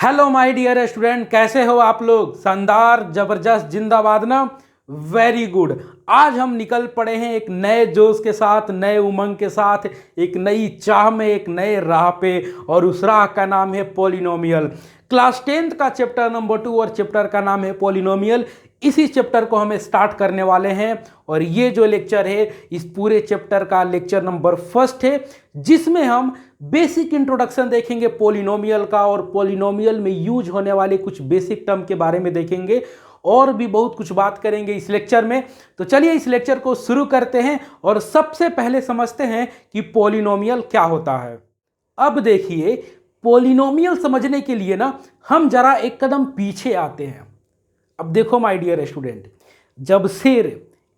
Hello my dear student, कैसे हो आप लोग। शानदार, जबरदस्त, जिंदाबाद ना। Very good. आज हम निकल पड़े हैं एक नए जोश के साथ, नए उमंग के साथ, एक नई चाह में, एक नए राह पे। और उस राह का नाम है पॉलिनोमियल। क्लास 10th का चैप्टर नंबर 2 और चैप्टर का नाम है पॉलिनोमियल। इसी चैप्टर को हम स्टार्ट करने वाले हैं और ये जो लेक्चर है इस पूरे चैप्टर का लेक्चर नंबर 1 है, जिसमें हम बेसिक इंट्रोडक्शन देखेंगे पॉलिनोमियल का और पॉलिनोमियल में यूज होने वाले कुछ बेसिक टर्म के बारे में देखेंगे और भी बहुत कुछ बात करेंगे इस लेक्चर में। तो चलिए इस लेक्चर को शुरू करते हैं और सबसे पहले समझते हैं कि पॉलिनोमियल क्या होता है। अब देखिए, पॉलिनोमियल समझने के लिए ना हम जरा एक कदम पीछे आते हैं। अब देखो माय डियर स्टूडेंट, जब शेर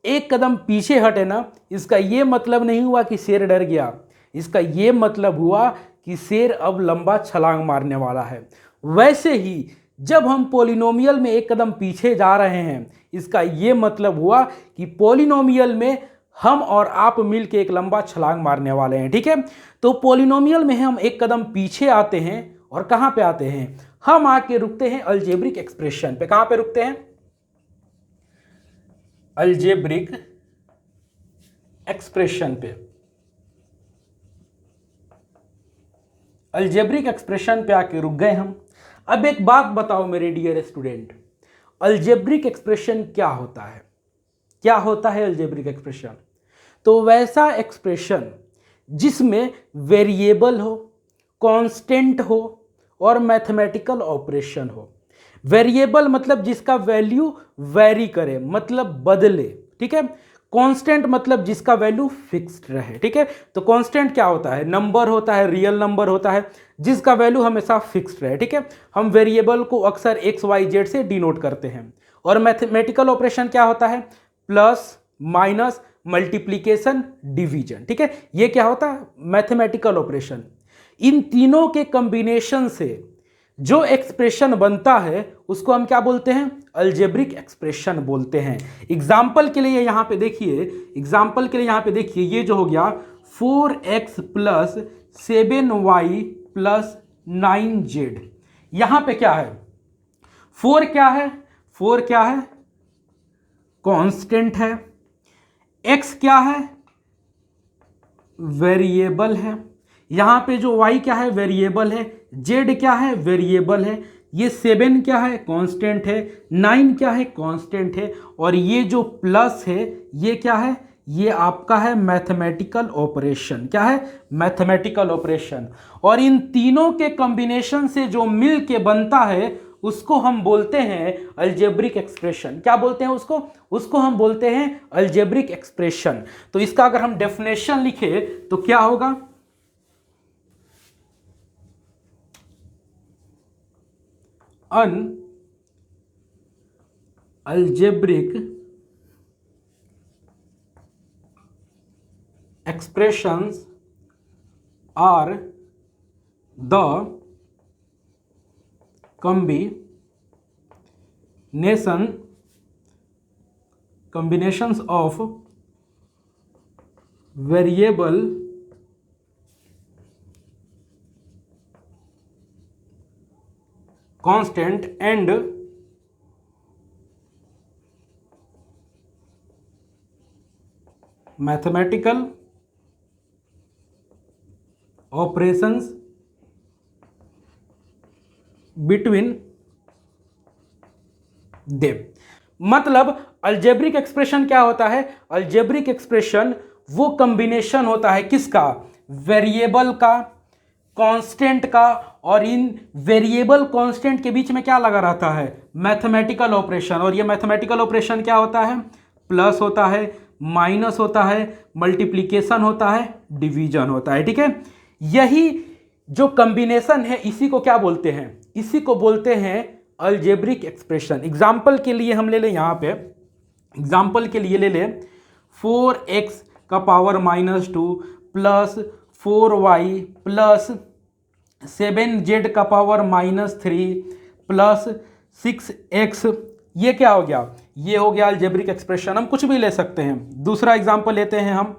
एक कदम पीछे हटे ना, इसका यह मतलब नहीं हुआ कि शेर डर गया, इसका यह मतलब हुआ कि शेर अब लंबा छलांग मारने वाला है। वैसे ही जब हम पॉलिनोमियल में एक कदम पीछे जा रहे हैं, इसका यह मतलब हुआ कि पॉलिनोमियल में हम और आप मिलकर एक लंबा छलांग मारने वाले हैं। ठीक है, तो पॉलिनोमियल में हम एक कदम पीछे आते हैं और कहां पे आते हैं, हम आके रुकते हैं अलजेब्रिक एक्सप्रेशन पे। कहां पे रुकते हैं? अलजेब्रिक एक्सप्रेशन पे। अलजेब्रिक एक्सप्रेशन पे आके रुक गए हम। अब एक बात बताओ मेरे डियर स्टूडेंट, अलजेब्रिक एक्सप्रेशन क्या होता है? क्या होता है अलजेब्रिक एक्सप्रेशन? तो वैसा एक्सप्रेशन जिसमें वेरिएबल हो, कांस्टेंट हो और मैथमेटिकल ऑपरेशन हो। वेरिएबल मतलब जिसका वैल्यू वेरी करे, मतलब बदले। ठीक है। कांस्टेंट मतलब जिसका वैल्यू फिक्स्ड रहे। ठीक है, तो कांस्टेंट क्या होता है? नंबर होता है, रियल नंबर होता है जिसका वैल्यू हमेशा फिक्स्ड रहे। ठीक है, हम वेरिएबल को अक्सर एक्स वाई जेड से डिनोट करते हैं। और मैथमेटिकल ऑपरेशन क्या होता है? Plus, minus, multiplication, division. ठीक है, ये क्या होता है? Mathematical operation. इन तीनों के कॉम्बिनेशन से जो एक्सप्रेशन बनता है उसको हम क्या बोलते हैं? अलजेब्रिक एक्सप्रेशन बोलते हैं। एग्जाम्पल के लिए यहां पे देखिए, एग्जाम्पल के लिए यहां पे देखिए, ये जो हो गया 4x plus 7y plus 9z। यहां पे क्या है? 4 क्या है? 4 क्या है? कांस्टेंट है। x क्या है? वेरिएबल है। यहां पे जो y क्या है? वेरिएबल है। z क्या है? वेरिएबल है। ये 7 क्या है? कांस्टेंट है। 9 क्या है? कांस्टेंट है। और ये जो प्लस है ये क्या है? ये आपका है मैथमेटिकल ऑपरेशन। क्या है? Mathematical operation. और इन तीनों के कॉम्बिनेशन से जो मिल के बनता है उसको हम बोलते हैं अलजेब्रिक एक्सप्रेशन। क्या बोलते हैं उसको? उसको हम बोलते हैं अलजेब्रिक एक्सप्रेशन। तो इसका अगर हम डेफिनेशन लिखे तो क्या होगा? An algebraic expressions are the combinations of variable, constant and mathematical operations between them। मतलब अलजेब्रिक एक्सप्रेशन क्या होता है? अलजेब्रिक एक्सप्रेशन वो कॉम्बिनेशन होता है किसका? वेरिएबल का, कांस्टेंट का। और इन वेरिएबल कांस्टेंट के बीच में क्या लगा रहता है? Mathematical operation. और ये मैथमेटिकल ऑपरेशन क्या होता है? प्लस होता है, माइनस होता है, मल्टीप्लिकेशन होता है, डिवीजन होता है। ठीक है, यही जो कॉम्बिनेशन है इसी को क्या बोलते हैं? इसी को बोलते हैं अलजेब्रिक एक्सप्रेशन। एग्जाम्पल के लिए हम ले लें, यहां पे एग्जाम्पल के लिए ले लें 4x का power -2 plus 4y plus 7z का पावर -3 प्लस 6x। ये क्या हो गया? ये हो गया अलजेब्रिक एक्सप्रेशन। हम कुछ भी ले सकते हैं। दूसरा एग्जाम्पल लेते हैं हम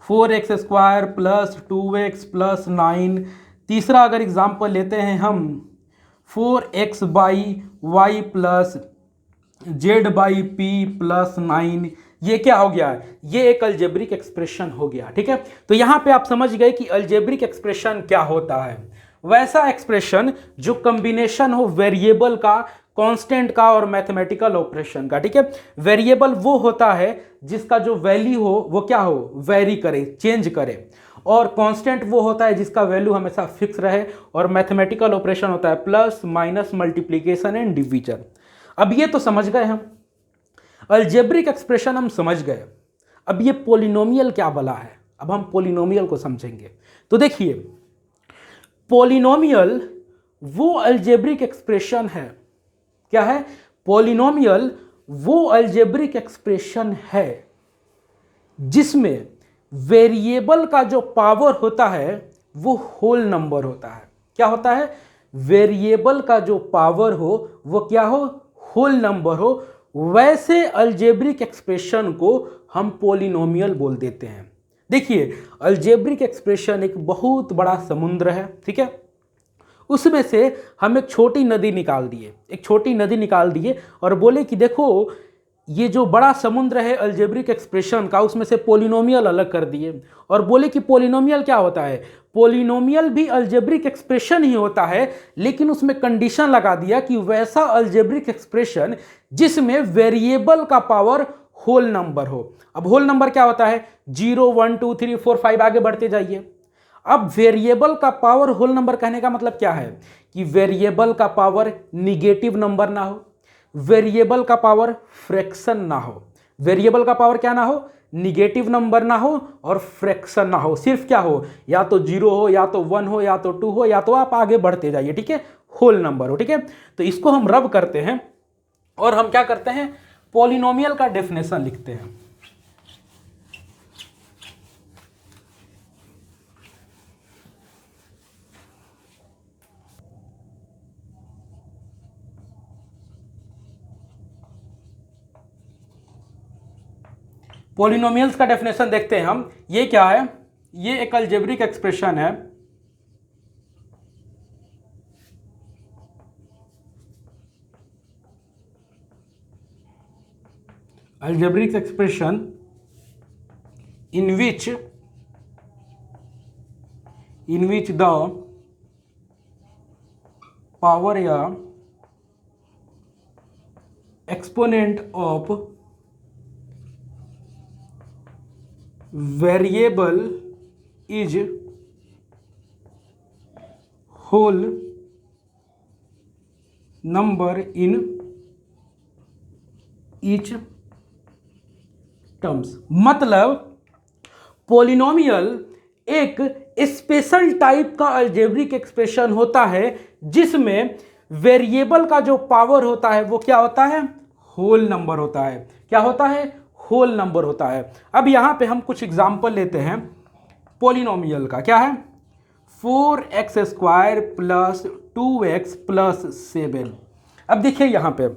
4x² प्लस 2x प्लस 9। तीसरा अगर एग्जाम्पल लेते हैं हम 4x by y plus z by p plus 9, ये क्या हो गया? ये एक अलजेब्रिक एक्सप्रेशन हो गया। ठीक है, तो यहां पे आप समझ गए कि अलजेब्रिक एक्सप्रेशन क्या होता है। वैसा एक्सप्रेशन जो कॉम्बिनेशन हो वेरिएबल का, कांस्टेंट का और मैथमेटिकल ऑपरेशन का। ठीक है, वेरिएबल वो होता है जिसका जो वैल्यू हो वो क्या हो, वेरी करे, चेंज करे, और कांस्टेंट वो होता है जिसका वैल्यू हमेशा फिक्स रहे, और मैथमेटिकल ऑपरेशन होता है plus minus multiplication and division. अब ये तो समझ गए हम, अलजेब्रिक एक्सप्रेशन हम समझ गए। अब ये पोलिनोमियल क्या भला है, अब हम पोलिनोमियल को समझेंगे। तो देखिए, पोलिनोमियल वो अलजेब्रिक एक्सप्रेशन है, क्या है? पोलिनोमियल वो अलजेब्रिक एक्सप्रेशन है जिसमें वेरिएबल का जो पावर होता है वो होल नंबर होता है। क्या होता है? वेरिएबल का जो पावर हो वो क्या हो, होल नंबर हो। वैसे अलजेब्रिक एक्सप्रेशन को हम पोलिनोमियल बोल देते हैं। देखिए, अलजेब्रिक एक्सप्रेशन एक बहुत बड़ा समुद्र है। ठीक है, उसमें से हम एक छोटी नदी निकाल दिए और बोले कि देखो, ये जो बड़ा समुद्र है अलजेब्रिक एक्सप्रेशन का, उसमें से पोलिनोमियल अलग कर दिए और बोले कि पोलिनोमियल क्या होता है? पोलिनोमियल भी अलजेब्रिक एक्सप्रेशन ही होता है, लेकिन उसमें कंडीशन लगा दिया कि वैसा अलजेब्रिक एक्सप्रेशन जिसमें वेरिएबल का पावर होल नंबर हो। अब होल नंबर क्या होता है? 0 1 2 3 4 5 आगे बढ़ते जाइए। अब वेरिएबल का पावर होल नंबर कहने का मतलब क्या है? कि वेरिएबल का पावर निगेटिव नंबर ना हो, वेरिएबल का पावर फ्रैक्शन ना हो, वेरिएबल का पावर क्या ना हो, निगेटिव नंबर ना हो और फ्रैक्शन ना हो। सिर्फ क्या हो, या तो 0 हो, या तो 1 हो, या तो 2 हो, या तो आप आगे बढ़ते जाइए। ठीक है, होल नंबर हो। ठीक है, तो इसको हम रब करते हैं और हम क्या करते हैं, पॉलिनोमियल का डेफिनेशन लिखते हैं। पॉलिनोमियल्स का डेफिनेशन देखते हैं हम। ये क्या है? ये एक अलजेब्रिक एक्सप्रेशन है algebraic expression in which the power या exponent of variable is whole number in each terms. मतलब पॉलिनोमियल एक स्पेशल टाइप का अलजेब्रिक एक्सप्रेशन होता है जिसमें वेरिएबल का जो पावर होता है वो क्या होता है, होल नंबर होता है। क्या होता है? होल नंबर होता है। अब यहां पे हम कुछ एग्जांपल लेते हैं पॉलिनोमियल का। क्या है? 4x² plus 2x plus 7। अब देखिए, यहां पे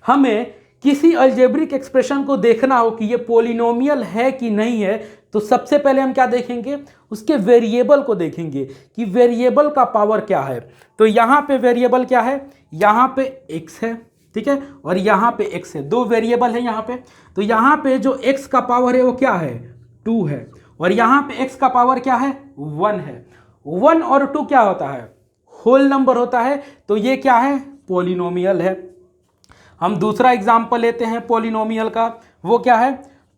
हमें किसी अलजेब्रिक एक्सप्रेशन को देखना हो कि ये पॉलिनोमियल है कि नहीं है, तो सबसे पहले हम क्या देखेंगे, उसके वेरिएबल को देखेंगे कि वेरिएबल का पावर क्या है। तो यहाँ पे वेरिएबल क्या है, यहाँ पे x है, ठीक है, और यहाँ पे x है, दो वेरिएबल है यहाँ पे। तो यहाँ पे जो x का पावर है वो क्या है, 2 है, और यहाँ पे x का पावर क्या है, 1 है। 1 और 2 क्या होता है, होल नंबर होता है। तो ये क्या है, पॉलिनोमियल है। हम दूसरा एग्जाम्पल लेते हैं पॉलिनोमियल का, वो क्या है,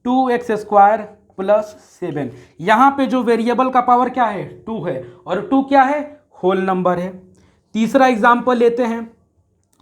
2x² प्लस 7। यहाँ पे जो वेरिएबल का पावर क्या है, 2 है, और 2 क्या है, होल नंबर है। तीसरा एग्जाम्पल लेते हैं,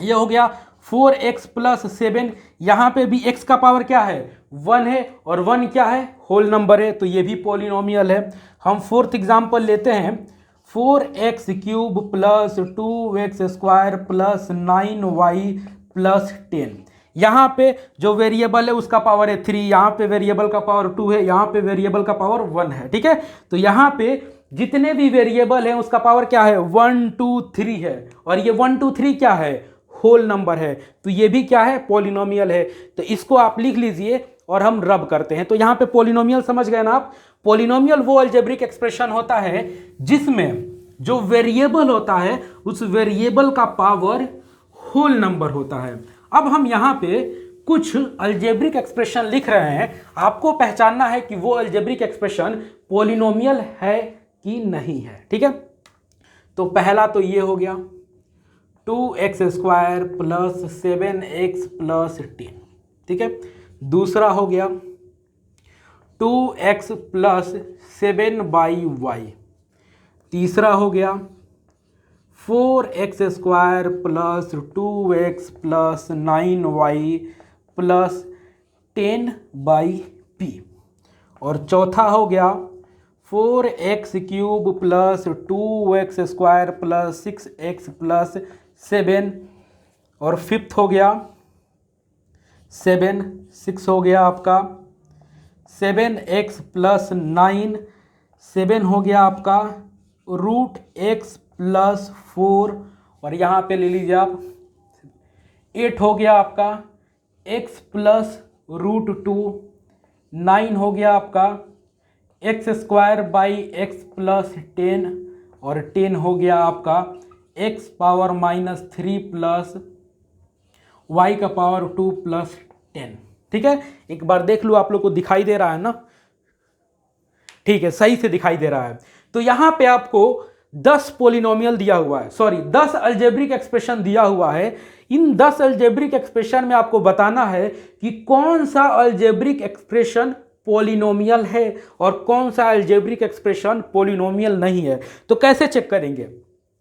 ये हो गया 4x प्लस 7। यहाँ पे भी x का पावर क्या है, 1 है, और 1 क्या है, होल नंबर है, तो ये भी पॉलिनोमियल है। हम फोर्थ एग्जाम्पल लेते हैं, 4x³ plus 2x² plus 9y plus 10। यहाँ पे जो वेरिएबल है उसका पावर है 3, यहाँ पे वेरिएबल का पावर 2 है, यहाँ पे वेरिएबल का पावर 1 है। ठीक है, तो यहाँ पे जितने भी वेरिएबल हैं उसका पावर क्या है, 1 2 3 है, और ये 1 2 3 क्या है, होल नंबर है, तो ये भी क्या है, पॉलिनोमियल है। तो इसको आप लिख लीजिए और हम रब करते हैं। तो यहाँ पे पॉलिनोमियल समझ गए ना आप। पॉलिनोमियल वो अलजेब्रिक एक्सप्रेशन होता है जिसमें जो वेरिएबल होता है उस वेरिएबल का पावर होल नंबर होता है। अब हम यहाँ पे कुछ अलजेब्रिक एक्सप्रेशन लिख रहे हैं, आपको पहचानना है कि वो अलजेब्रिक एक्सप्रेशन पॉलिनोमियल है कि नहीं है। ठीक है, तो पहला तो ये हो गया 2x² प्लस 7x प्लस 10। ठीक है, दूसरा हो गया 2x प्लस 7y। तीसरा हो गया 4x² plus 2x plus 9y plus 10/p। और चौथा हो गया 4x³ plus 2x² plus 6x plus 7। और फिफ्थ हो गया 6 हो गया आपका 7x प्लस 9। 7 हो गया आपका √x प्लस 4। और यहाँ पे ले लीजिए आप 8 हो गया आपका x प्लस √2। 9 हो गया आपका x² x प्लस 10। और 10 हो गया आपका x पावर -3 प्लस y का पावर 2 प्लस 10। ठीक है, एक बार देख लो, आप लोग को दिखाई दे रहा है ना? ठीक है, सही से दिखाई दे रहा है। तो यहां पे आपको 10 पॉलिनोमियल दिया हुआ है, सॉरी 10 अलजेब्रिक एक्सप्रेशन दिया हुआ है। इन 10 अलजेब्रिक एक्सप्रेशन में आपको बताना है कि कौन सा अलजेब्रिक एक्सप्रेशन पॉलिनोमियल है और कौन सा अलजेब्रिक एक्सप्रेशन पॉलिनोमियल नहीं है। तो कैसे चेक करेंगे?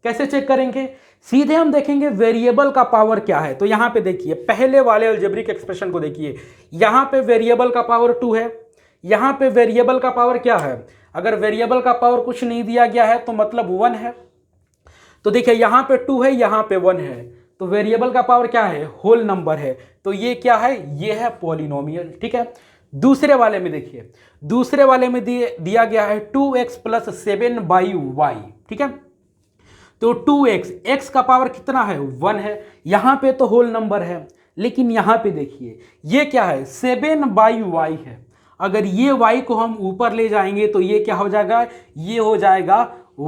कैसे चेक करेंगे? सीधे हम देखेंगे वेरिएबल का पावर क्या है। तो यहां पे देखिए, पहले वाले अलजेब्रिक एक्सप्रेशन को देखिए, यहां पे वेरिएबल का पावर 2 है, यहां पे वेरिएबल का पावर क्या है? अगर वेरिएबल का पावर कुछ नहीं दिया गया है तो मतलब 1 है। तो देखिए यहां पे 2 है, यहां पे 1 है, तो वेरिएबल का पावर क्या है? होल नंबर है। तो ये क्या है? ये है पॉलिनोमियल। ठीक है, दूसरे वाले में देखिए, दूसरे वाले में दिया गया है 2x प्लस 7/y। ठीक है, तो 2x, x का पावर कितना है? 1 है। यहां पे तो होल नंबर है, लेकिन यहां पे देखिए ये क्या है? 7/y है। अगर ये y को हम ऊपर ले जाएंगे तो ये क्या हो जाएगा? ये हो जाएगा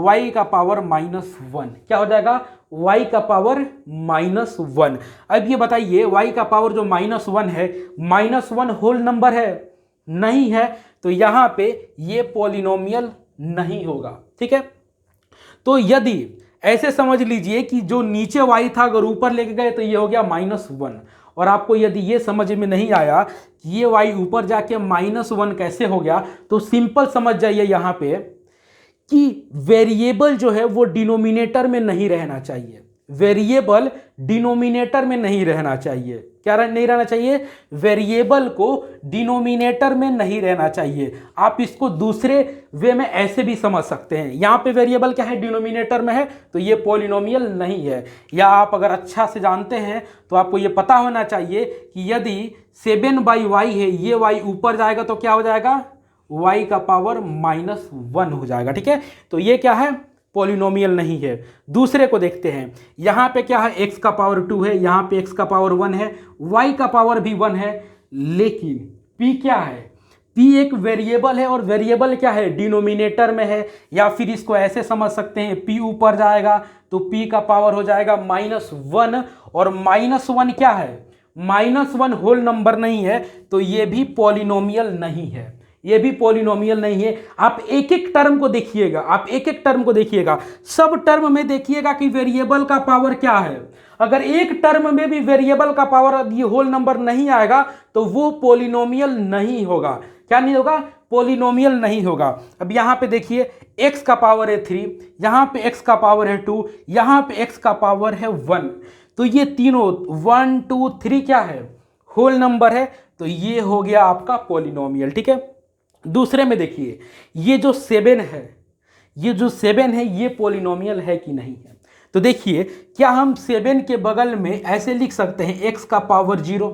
y का पावर -1। क्या हो जाएगा? y का पावर -1। अब ये बताइए y का पावर जो -1 है, -1 होल नंबर है? नहीं है, तो यहां पे ये पॉलिनोमियल नहीं होगा। ठीक है, तो यदि ऐसे समझ लीजिए कि जो नीचे y था अगर ऊपर लेके गए तो ये हो गया -1। और आपको यदि ये समझ में नहीं आया कि ये y ऊपर जाके -1 कैसे हो गया, तो सिंपल समझ जाइए यहाँ पे कि वेरिएबल जो है वो डिनोमिनेटर में नहीं रहना चाहिए। वेरिएबल डिनोमिनेटर में नहीं रहना चाहिए। क्या नहीं रहना चाहिए? वेरिएबल को डिनोमिनेटर में नहीं रहना चाहिए। आप इसको दूसरे वे में ऐसे भी समझ सकते हैं, यहाँ पे वेरिएबल क्या है? डिनोमिनेटर में है, तो ये पॉलिनोमियल नहीं है। या आप अगर अच्छा से जानते हैं तो आपको ये पता होना चाहिए कि यदि 7/y है, ये y ऊपर जाएगा तो क्या हो जाएगा? y का पावर -1 हो जाएगा। ठीक है, तो ये क्या है? पॉलिनोमियल नहीं है। दूसरे को देखते हैं, यहाँ पे क्या है? x का पावर 2 है, यहाँ पे x का पावर 1 है, y का पावर भी 1 है, लेकिन p क्या है? p एक वेरिएबल है, और वेरिएबल क्या है? डिनोमिनेटर में है। या फिर इसको ऐसे समझ सकते हैं, p ऊपर जाएगा तो p का पावर हो जाएगा -1, और -1 क्या है? -1 होल नंबर नहीं है, तो ये भी पॉलिनोमियल नहीं है। ये भी पॉलिनोमियल नहीं है। आप एक एक टर्म को देखिएगा, आप एक एक टर्म को देखिएगा, सब टर्म में देखिएगा कि वेरिएबल का पावर क्या है। अगर एक टर्म में भी वेरिएबल का पावर ये होल नंबर नहीं आएगा तो वो पॉलिनोमियल नहीं होगा। क्या नहीं होगा? पॉलिनोमियल नहीं होगा। अब यहाँ पे देखिए x का पावर है 3, यहाँ पे x का पावर है 2, यहाँ पे x का पावर है 1, तो ये तीनों 1 2 3 क्या है? होल नंबर है, तो ये हो गया आपका पॉलिनोमियल। ठीक है, दूसरे में देखिए ये जो 7 है, ये जो 7 है ये पॉलिनोमियल है कि नहीं है। तो देखिए क्या हम 7 के बगल में ऐसे लिख सकते हैं x का पावर 0।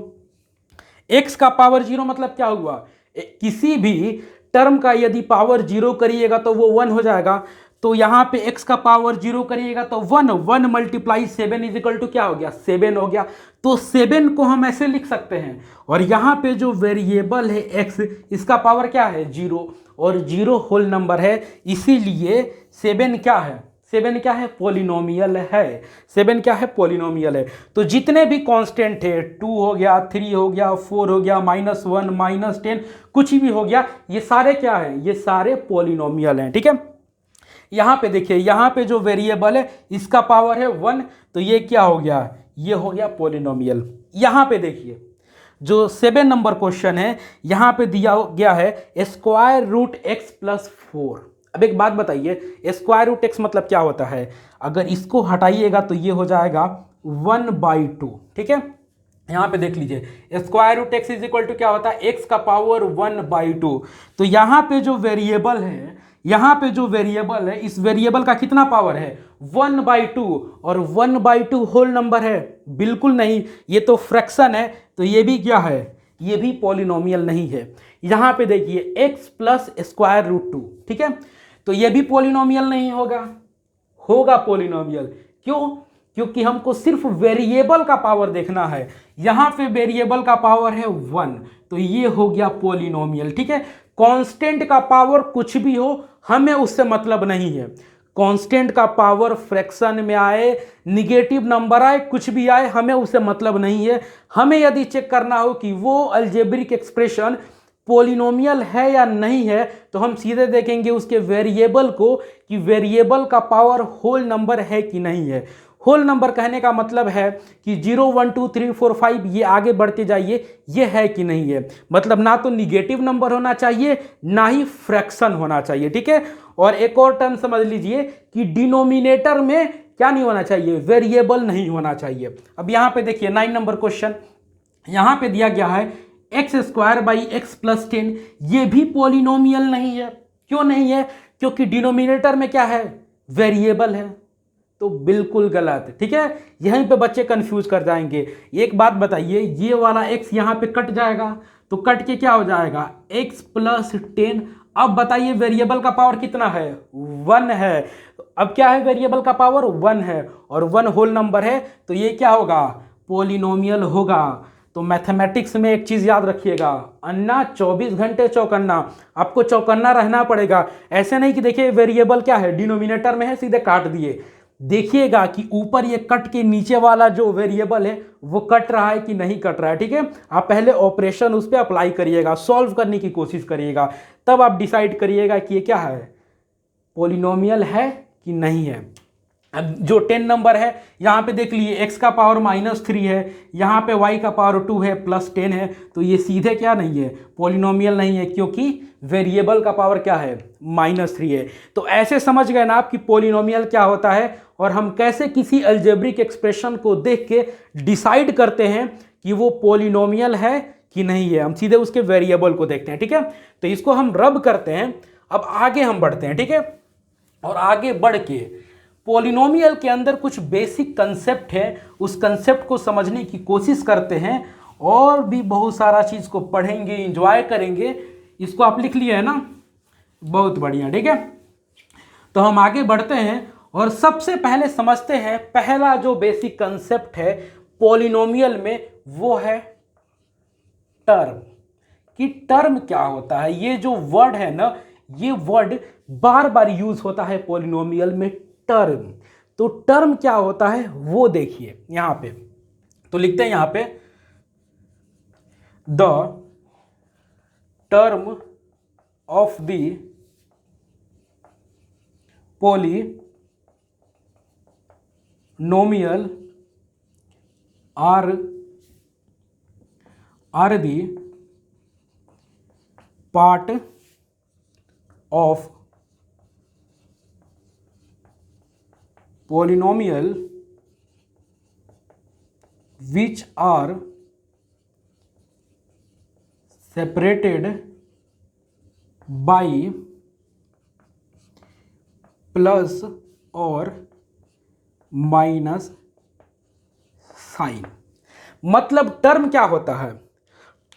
x का पावर 0 मतलब क्या हुआ? किसी भी टर्म का यदि पावर 0 करिएगा तो वो 1 हो जाएगा। तो यहाँ पे x का पावर 0 करिएगा तो 1 × 7 = क्या हो गया? 7 हो गया। तो 7 को हम ऐसे लिख सकते हैं। और यहाँ पे जो वेरिएबल है x, इसका पावर क्या है? 0, और 0 होल नंबर है, इसीलिए 7 क्या है? 7 क्या है? पॉलिनोमियल है। 7 क्या है? पॉलिनोमियल है। तो जितने भी कांस्टेंट है, 2 हो गया, 3 हो गया, 4 हो गया, -1, -10, कुछ भी हो गया, ये सारे क्या है? ये सारे पॉलिनोमियल हैं। ठीक है, यहाँ पे देखिए, यहाँ पे जो वेरिएबल है इसका पावर है 1, तो ये क्या हो गया? ये हो गया पॉलिनोमियल। यहाँ पे देखिए जो 7 नंबर क्वेश्चन है, यहाँ पे दिया गया है स्क्वायर रूट एक्स प्लस 4। अब एक बात बताइए, स्क्वायर रूट एक्स मतलब क्या होता है? अगर इसको हटाइएगा तो ये हो जाएगा 1/2। ठीक है, यहाँ पे देख लीजिए, square root x is equal to क्या होता है? एक्स का पावर 1/2। तो यहाँ पे जो वेरिएबल है, यहाँ पे जो वेरिएबल है, इस वेरिएबल का कितना पावर है? 1/2। और 1/2 होल नंबर है? बिल्कुल नहीं, ये तो फ्रैक्शन है। तो ये भी क्या है? ये भी पॉलिनोमियल नहीं है। यहाँ पे देखिए x प्लस स्क्वायर रूट 2। ठीक है, तो ये भी पॉलिनोमियल नहीं होगा। होगा पॉलिनोमियल। क्यों? क्योंकि हमको सिर्फ वेरिएबल का पावर देखना है। यहाँ पे वेरिएबल का पावर है 1, तो ये हो गया पॉलिनोमियल। ठीक है, कांस्टेंट का पावर कुछ भी हो, हमें उससे मतलब नहीं है। कांस्टेंट का पावर फ्रैक्शन में आए, निगेटिव नंबर आए, कुछ भी आए, हमें उससे मतलब नहीं है। हमें यदि चेक करना हो कि वो अलजेब्रिक एक्सप्रेशन पॉलिनोमियल है या नहीं है, तो हम सीधे देखेंगे उसके वेरिएबल को कि वेरिएबल का पावर होल नंबर है कि नहीं है। होल नंबर कहने का मतलब है कि 0 1 2 3 4 5 ये आगे बढ़ते जाइए, ये है कि नहीं है। मतलब ना तो निगेटिव नंबर होना चाहिए, ना ही फ्रैक्शन होना चाहिए। ठीक है, और एक और टर्म समझ लीजिए कि डिनोमिनेटर में क्या नहीं होना चाहिए? वेरिएबल नहीं होना चाहिए। अब यहाँ पे देखिए 9 नंबर क्वेश्चन, यहाँ पे दिया गया है x² x + 10। ये भी पॉलिनोमियल नहीं है। क्यों नहीं है? क्योंकि डिनोमिनेटर में क्या है? वेरिएबल है। तो बिल्कुल गलत। ठीक है, यहीं पे बच्चे कंफ्यूज कर जाएंगे। एक बात बताइए, ये वाला x यहाँ पे कट जाएगा, तो कट के क्या हो जाएगा? x + 10। अब बताइए वेरिएबल का पावर कितना है? 1 है। तो अब क्या है? वेरिएबल का पावर 1 है, और 1 होल नंबर है, तो ये क्या होगा? पॉलिनोमियल होगा। तो मैथमेटिक्स में एक चीज़ याद रखिएगा, अन्ना 24 घंटे चौकन्ना। आपको चौकन्ना रहना पड़ेगा। ऐसे नहीं कि देखिए वेरिएबल क्या है, डिनोमिनेटर में है, सीधे काट दिए। देखिएगा कि ऊपर ये कट के नीचे वाला जो वेरिएबल है वो कट रहा है कि नहीं कट रहा है। ठीक है, आप पहले ऑपरेशन उस पर अप्लाई करिएगा, सॉल्व करने की कोशिश करिएगा, तब आप डिसाइड करिएगा कि ये क्या है, पॉलिनोमियल है कि नहीं है। अब जो 10 नंबर है, यहाँ पे देख लिए x का पावर -3 है, यहाँ पे y का पावर 2 है, +10 है, तो ये सीधे क्या नहीं है? पॉलिनोमियल नहीं है, क्योंकि वेरिएबल का पावर क्या है? -3 है। तो ऐसे समझ गए ना आप कि पॉलिनोमियल क्या होता है, और हम कैसे किसी अलजेब्रिक एक्सप्रेशन को देख के डिसाइड करते हैं कि वो पॉलिनोमियल है कि नहीं है। हम सीधे उसके वेरिएबल को देखते हैं। ठीक है, तो इसको हम रब करते हैं। अब आगे हम बढ़ते हैं। ठीक है, और आगे बढ़ के पॉलिनोमियल के अंदर कुछ बेसिक कंसेप्ट है, उस कंसेप्ट को समझने की कोशिश करते हैं, और भी बहुत सारा चीज़ को पढ़ेंगे, एंजॉय करेंगे। इसको आप लिख लिए है ना? बहुत बढ़िया। ठीक है, तो हम आगे बढ़ते हैं, और सबसे पहले समझते हैं पहला जो बेसिक कंसेप्ट है पॉलिनोमियल में, वो है टर्म। कि टर्म क्या होता है। ये जो वर्ड है ना, ये वर्ड बार बार यूज होता है पॉलिनोमियल में, टर्म। तो टर्म क्या होता है वो देखिए यहां पे। तो लिखते हैं यहां पे, the term of the polynomial are the part of polynomial which are separated by plus और माइनस साइन। मतलब टर्म क्या होता है?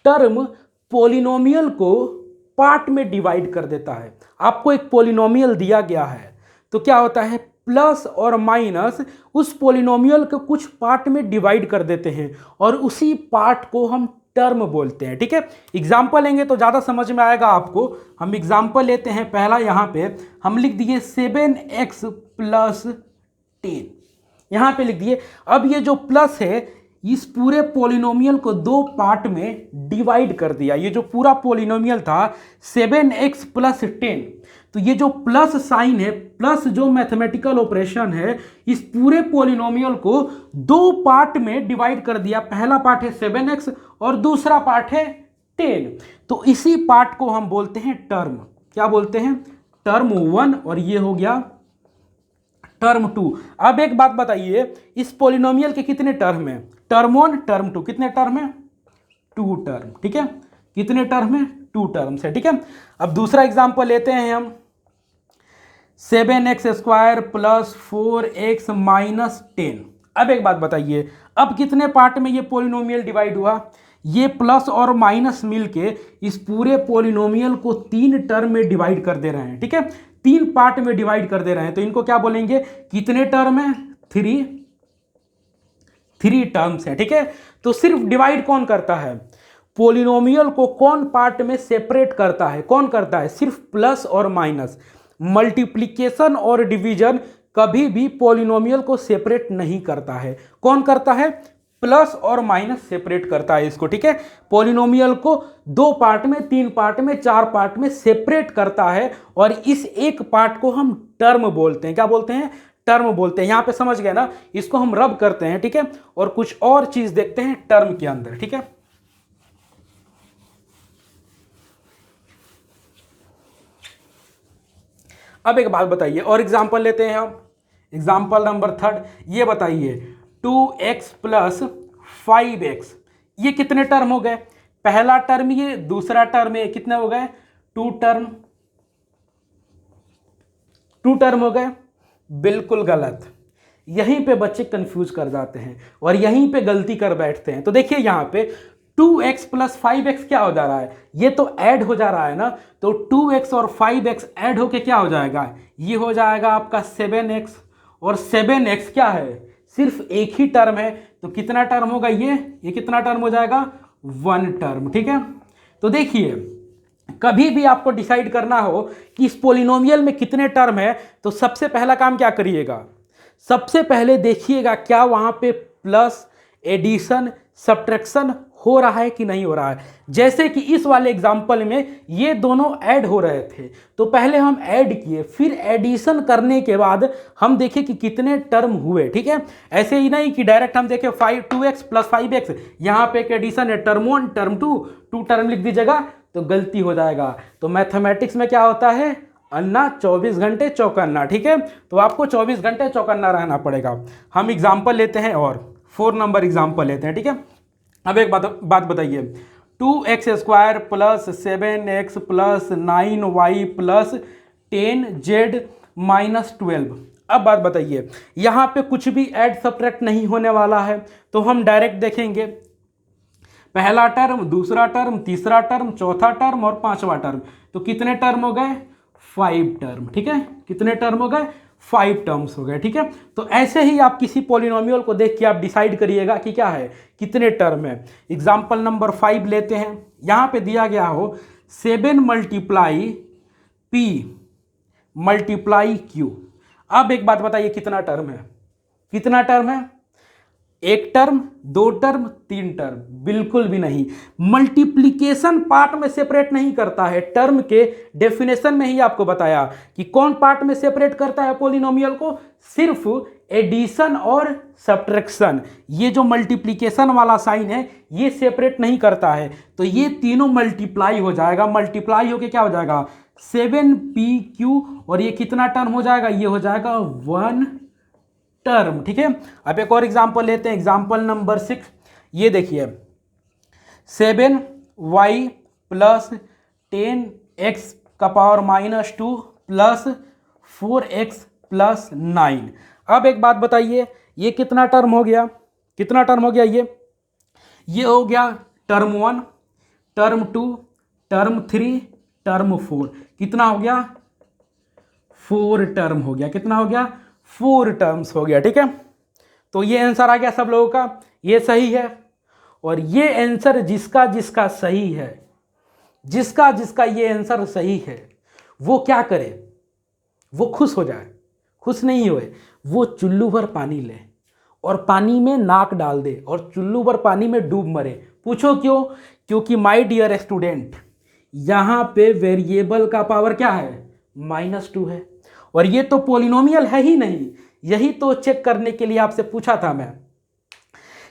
टर्म पॉलिनोमियल को पार्ट में डिवाइड कर देता है। आपको एक पॉलिनोमियल दिया गया है, तो क्या होता है, प्लस और माइनस उस पॉलिनोमियल को कुछ पार्ट में डिवाइड कर देते हैं, और उसी पार्ट को हम टर्म बोलते हैं। ठीक है, एग्जाम्पल लेंगे तो ज़्यादा समझ में आएगा आपको। हम एग्जाम्पल लेते हैं, पहला यहाँ पे हम लिख दिए 7x प्लस 10, यहाँ पे लिख दिए। अब ये जो प्लस है इस पूरे पोलिनोमियल को दो पार्ट में डिवाइड कर दिया। ये जो पूरा पोलिनोमियल था 7x प्लस 10, तो ये जो प्लस साइन है, प्लस जो मैथमेटिकल ऑपरेशन है, इस पूरे पोलिनोमियल को दो पार्ट में डिवाइड कर दिया। पहला पार्ट है 7x और दूसरा पार्ट है 10। तो इसी पार्ट को हम बोलते हैं टर्म। क्या बोलते हैं? टर्म 1, और ये हो गया टर्म 2। अब एक बात बताइए, इस पोलिनोमियल के कितने टर्म हैं? टर्म 1, टर्म 2, कितने टर्म है? 2 टर्म। ठीक है, कितने टर्म है? 2 टर्म्स है। ठीक है, अब दूसरा एग्जांपल लेते हैं हम, 7x square plus 4x minus 10। अब एक बात बताइए, अब कितने पार्ट में ये पोलिनोमियल डिवाइड हुआ? ये प्लस और माइनस मिलके इस पूरे पोलिनोमियल को 3 टर्म में डिवाइड कर दे रहे हैं। ठीक है, 3 पार्ट में डिवाइड कर दे रहे हैं, तो इनको क्या बोलेंगे? कितने टर्म है? 3 टर्म्स है। ठीक है, तो सिर्फ डिवाइड कौन करता है? पोलिनोमियल को कौन पार्ट में सेपरेट करता है? कौन करता है? सिर्फ प्लस और माइनस। मल्टीप्लिकेशन और डिवीजन कभी भी पोलिनोमियल को सेपरेट नहीं करता है। कौन करता है? प्लस और माइनस सेपरेट करता है इसको। ठीक है, पोलिनोमियल को 2 पार्ट में, 3 पार्ट में, 4 पार्ट में सेपरेट करता है, और इस एक पार्ट को हम टर्म बोलते हैं। क्या बोलते हैं? टर्म बोलते हैं। यहां पे समझ गए ना? इसको हम रब करते हैं। ठीक है, और कुछ और चीज देखते हैं टर्म के अंदर। ठीक है, अब एक बात बताइए, और एग्जांपल लेते हैं हम। एग्जांपल नंबर 3, ये बताइए 2x प्लस 5x, ये कितने टर्म हो गए? पहला टर्म ये, दूसरा टर्म ये, कितने हो गए? 2 टर्म। 2 टर्म हो गए। बिल्कुल गलत। यहीं पे बच्चे कंफ्यूज कर जाते हैं और यहीं पे गलती कर बैठते हैं। तो देखिए यहाँ पे 2x प्लस 5x क्या हो जा रहा है? ये तो ऐड हो जा रहा है ना, तो 2x और 5x ऐड होके क्या हो जाएगा? ये हो जाएगा आपका 7x, और 7x क्या है? सिर्फ एक ही टर्म है, तो कितना टर्म होगा ये कितना टर्म हो जाएगा? 1 टर्म। ठीक है, तो देखिए कभी भी आपको डिसाइड करना हो कि इस पोलिनोमियल में कितने टर्म है, तो सबसे पहला काम क्या करिएगा? सबसे पहले देखिएगा क्या वहां पे प्लस, एडिशन, सब्ट्रैक्शन हो रहा है कि नहीं हो रहा है। जैसे कि इस वाले एग्जाम्पल में ये दोनों ऐड हो रहे थे, तो पहले हम ऐड किए, फिर एडिशन करने के बाद हम देखें कि कितने टर्म हुए। ठीक है, ऐसे ही नहीं कि डायरेक्ट हम देखें 2x प्लस 5x, यहाँ पे एक एडिशन है, टर्म 1, टर्म 2 टर्म लिख दीजिएगा तो गलती हो जाएगा। तो मैथमेटिक्स में क्या होता है? अन्ना 24 घंटे चौकन्ना। ठीक है, तो आपको 24 घंटे चौकन्ना रहना पड़ेगा। हम एग्जाम्पल लेते हैं, और 4 नंबर एग्जाम्पल लेते हैं। ठीक है, अब एक बात बताइए, 2x square plus 7x plus 9y plus 10z minus 12। अब बात बताइए, यहाँ पे कुछ भी ऐड सब्ट्रैक्ट नहीं होने वाला है, तो हम डायरेक्ट देखेंगे पहला टर्म, दूसरा टर्म, तीसरा टर्म, चौथा टर्म और 5वां टर्म। तो कितने टर्म हो गए? 5 टर्म। ठीक है, कितने टर्म हो गए? 5 टर्म्स हो गए। ठीक है, तो ऐसे ही आप किसी पॉलिनोमियल को देख के आप डिसाइड करिएगा कि क्या है, कितने टर्म है। एग्जाम्पल नंबर 5 लेते हैं। यहां पे दिया गया हो 7 मल्टीप्लाई p मल्टीप्लाई q। अब एक बात बताइए, कितना टर्म है? कितना टर्म है? 1 टर्म, 2 टर्म, 3 टर्म? बिल्कुल भी नहीं। मल्टीप्लिकेशन पार्ट में सेपरेट नहीं करता है। टर्म के डेफिनेशन में ही आपको बताया कि कौन पार्ट में सेपरेट करता है पॉलिनोमियल को? सिर्फ एडिशन और सब्ट्रैक्शन। ये जो मल्टीप्लिकेशन वाला साइन है ये सेपरेट नहीं करता है, तो ये तीनों मल्टीप्लाई हो जाएगा। मल्टीप्लाई होके क्या हो जाएगा? 7pq, और ये कितना टर्म हो जाएगा? ये हो जाएगा 1 टर्म। ठीक है, अब एक और एग्जांपल लेते हैं। एग्जांपल नंबर 6, ये देखिए 7y प्लस 10x का power minus 2 plus 4x plus 9। अब एक बात बताइए, ये कितना टर्म हो गया? कितना टर्म हो गया? ये हो गया टर्म 1, टर्म 2, टर्म 3, टर्म 4। कितना हो गया? 4 टर्म हो गया। कितना हो गया? 4 टर्म्स हो गया। ठीक है, तो ये आंसर आ गया सब लोगों का, ये सही है। और ये आंसर जिसका जिसका सही है, जिसका जिसका ये आंसर सही है, वो क्या करे, वो खुश हो जाए, खुश नहीं होए, वो चुल्लू भर पानी ले और पानी में नाक डाल दे और चुल्लू भर पानी में डूब मरे। पूछो क्यों? क्योंकि माय डियर स्टूडेंट, यहाँ पे वेरिएबल का पावर क्या है, -2 है, और ये तो पॉलिनोमियल है ही नहीं। यही तो चेक करने के लिए आपसे पूछा था मैं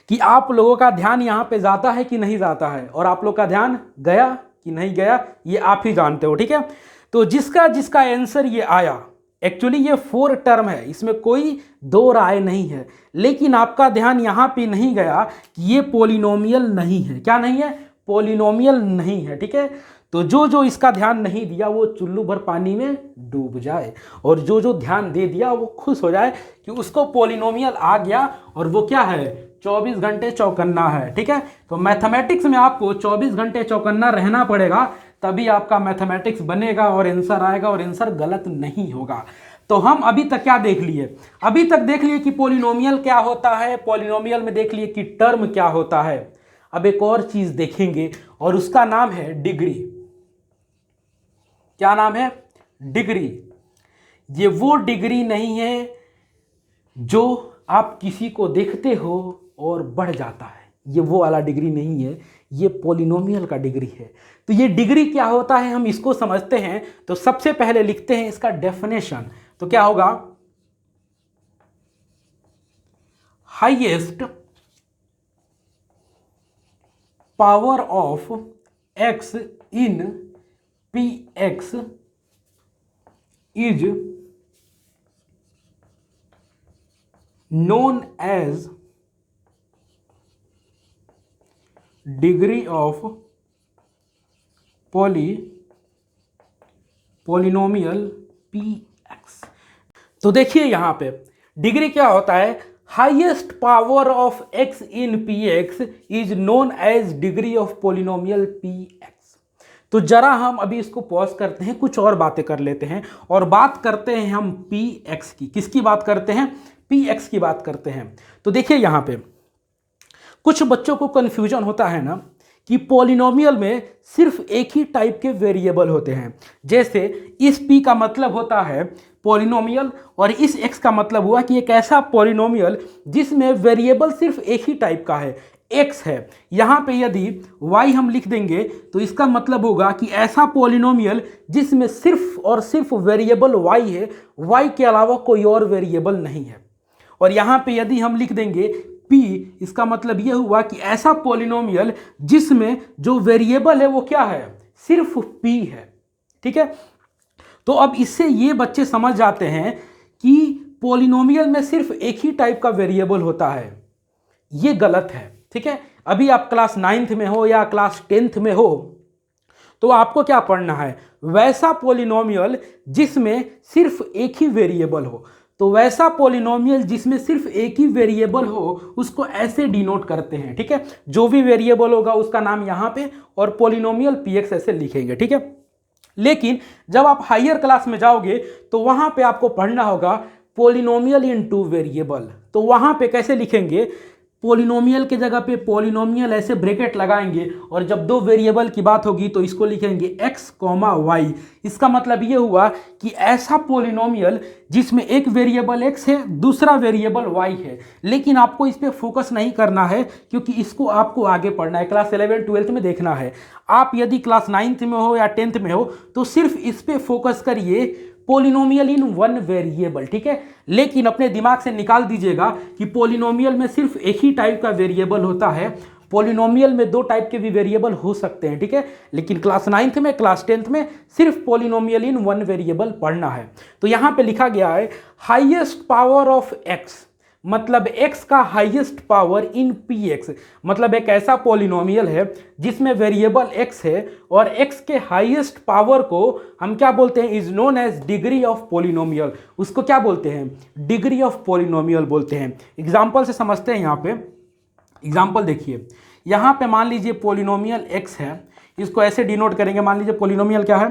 कि आप लोगों का ध्यान यहाँ पे जाता है कि नहीं जाता है, और आप लोग का ध्यान गया कि नहीं गया ये आप ही जानते हो, ठीक है। तो जिसका जिसका आंसर ये आया, एक्चुअली ये 4 टर्म है, इसमें कोई दो राय नहीं है, लेकिन आपका ध्यान यहाँ पे नहीं गया कि ये पॉलिनोमियल नहीं है। क्या नहीं है? पॉलिनोमियल नहीं है, ठीक है। तो जो जो इसका ध्यान नहीं दिया वो चुल्लू भर पानी में डूब जाए, और जो जो ध्यान दे दिया वो खुश हो जाए कि उसको पॉलिनोमियल आ गया, और वो क्या है, 24 घंटे चौकन्ना है, ठीक है। तो मैथमेटिक्स में आपको 24 घंटे चौकन्ना रहना पड़ेगा, तभी आपका मैथमेटिक्स बनेगा और आंसर आएगा, और आंसर गलत नहीं होगा। तो हम अभी तक क्या देख लिए? अभी तक देख लिए कि पॉलिनोमियल क्या होता है, पॉलिनोमियल में देख लिए कि टर्म क्या होता है। अब एक और चीज देखेंगे, और उसका नाम है डिग्री। क्या नाम है? डिग्री। ये वो डिग्री नहीं है जो आप किसी को देखते हो और बढ़ जाता है, ये वो वाला डिग्री नहीं है, ये पॉलिनोमियल का डिग्री है। तो ये डिग्री क्या होता है हम इसको समझते हैं। तो सबसे पहले लिखते हैं इसका डेफिनेशन। तो क्या होगा? Highest power of x in px is known as degree of polynomial px। तो देखिए यहां पे डिग्री क्या होता है, highest power of x in px is known as degree of polynomial px। तो जरा हम अभी इसको पॉज करते हैं, कुछ और बातें कर लेते हैं, और बात करते हैं हम px की। किसकी बात करते हैं? px की बात करते हैं। तो देखिए यहां पे कुछ बच्चों को कंफ्यूजन होता है ना कि पॉलिनोमियल में सिर्फ एक ही टाइप के वेरिएबल होते हैं। जैसे इस p का मतलब होता है पॉलिनोमियल, और इस x का मतलब हुआ कि एक ऐसा पॉलिनोमियल जिसमें वेरिएबल सिर्फ एक ही टाइप का है, x है। यहाँ पे यदि y हम लिख देंगे तो इसका मतलब होगा कि ऐसा पॉलिनोमियल जिसमें सिर्फ और सिर्फ वेरिएबल y है, y के अलावा कोई और वेरिएबल नहीं है। और यहाँ पे यदि हम लिख देंगे p, इसका मतलब यह हुआ कि ऐसा पॉलिनोमियल जिसमें जो वेरिएबल है वो क्या है, सिर्फ p है, ठीक है। तो अब इससे ये बच्चे समझ जाते हैं कि पॉलिनोमियल में सिर्फ एक ही टाइप का वेरिएबल होता है। ये गलत है, ठीक है। अभी आप क्लास 9th में हो या क्लास 10th में हो, तो आपको क्या पढ़ना है, वैसा पॉलिनोमियल जिसमें सिर्फ एक ही वेरिएबल हो। तो वैसा पॉलिनोमियल जिसमें सिर्फ एक ही वेरिएबल हो उसको ऐसे डिनोट करते हैं, ठीक है। जो भी वेरिएबल होगा उसका नाम यहाँ पे, और पॉलिनोमियल px ऐसे लिखेंगे, ठीक है। लेकिन जब आप हायर क्लास में जाओगे तो वहां पे आपको पढ़ना होगा पॉलिनोमियल इन टू वेरिएबल। तो वहां पे कैसे लिखेंगे, पॉलिनोमियल के जगह पे पॉलिनोमियल ऐसे ब्रैकेट लगाएंगे, और जब दो वेरिएबल की बात होगी तो इसको लिखेंगे x, y। इसका मतलब ये हुआ कि ऐसा पॉलिनोमियल जिसमें एक वेरिएबल x है, दूसरा वेरिएबल y है। लेकिन आपको इस पे फोकस नहीं करना है, क्योंकि इसको आपको आगे पढ़ना है, क्लास 11 12th में देखना है। आप यदि क्लास 9th में हो या 10th में हो तो सिर्फ इस पे फोकस करिए, पॉलिनोमियल इन वन वेरिएबल, ठीक है। लेकिन अपने दिमाग से निकाल दीजिएगा कि पॉलिनोमियल में सिर्फ एक ही टाइप का वेरिएबल होता है, पॉलिनोमियल में दो टाइप के भी वेरिएबल हो सकते हैं, ठीक है। लेकिन क्लास 9th में, क्लास 10th में सिर्फ पॉलिनोमियल इन वन वेरिएबल पढ़ना है। तो यहाँ पे लिखा गया है हाईएस्ट पावर ऑफ x, मतलब x का हाईएस्ट पावर इन px, मतलब एक ऐसा पॉलिनोमियल है जिसमें वेरिएबल x है, और x के हाईएस्ट पावर को हम क्या बोलते हैं, is known as degree of polynomial. उसको क्या बोलते हैं, डिग्री ऑफ पॉलिनोमियल बोलते हैं। एग्जांपल से समझते हैं। यहाँ पे एग्जांपल देखिए, यहाँ पे मान लीजिए पॉलिनोमियल x है, इसको ऐसे डिनोट करेंगे। मान लीजिए पॉलिनोमियल क्या है,